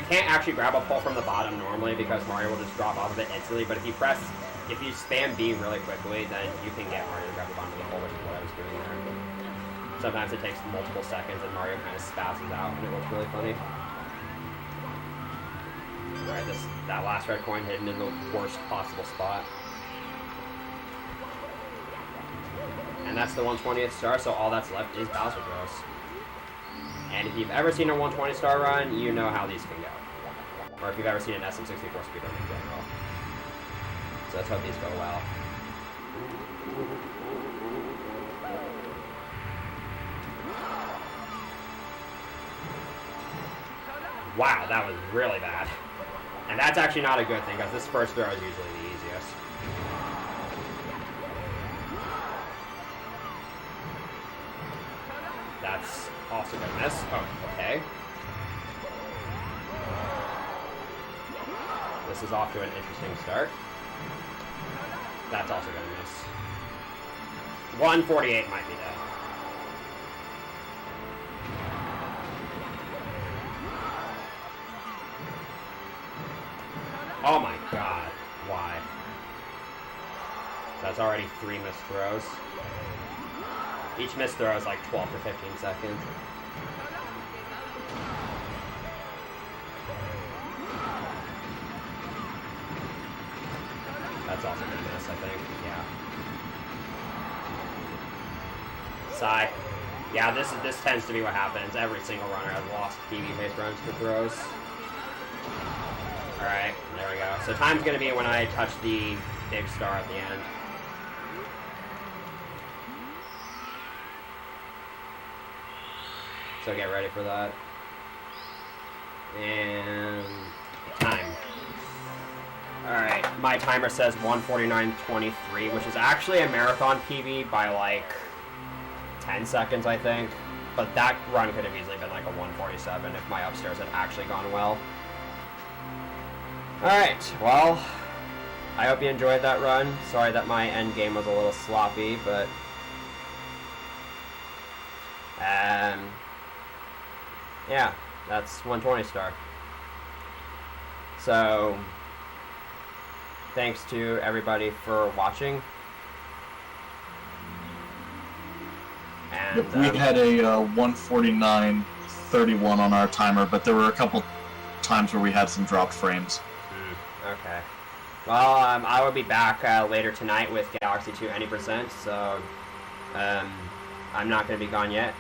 can't actually grab a pole from the bottom normally because Mario will just drop off of it instantly, but if you spam B really quickly, then you can get Mario to grab the bottom of the hole, which is what I was doing there. Sometimes it takes multiple seconds and Mario kind of spazzes out and it looks really funny. Alright, that last red coin hidden in the worst possible spot. And that's the 120th star, so all that's left is Bowser Bros. And if you've ever seen a 120 star run, you know how these can go. Or if you've ever seen an SM64 speedrun in general. So let's hope these go well. Wow, that was really bad. And that's actually not a good thing, because this first throw is usually the easiest. That's also gonna miss. Oh, okay. This is off to an interesting start. That's also gonna miss. 148 might be dead. Oh my god. Why? That's already 3 missed throws. Each missed throw is like 12 to 15 seconds. That's also gonna miss, I think. Yeah. Sigh. Yeah, this tends to be what happens. Every single runner has lost PB-based runs to throws. Alright, there we go. So time's going to be when I touch the big star at the end. So get ready for that. And time. Alright, my timer says 1:49:23, which is actually a marathon PB by like 10 seconds, I think. But that run could have easily been like a 1:47 if my upstairs had actually gone well. Alright, well, I hope you enjoyed that run. Sorry that my end game was a little sloppy, but yeah, that's 120 star. So thanks to everybody for watching. And we had a 1:49:31 on our timer, but there were a couple times where we had some dropped frames. Okay. Well, I will be back later tonight with Galaxy 2 Any%, so I'm not going to be gone yet.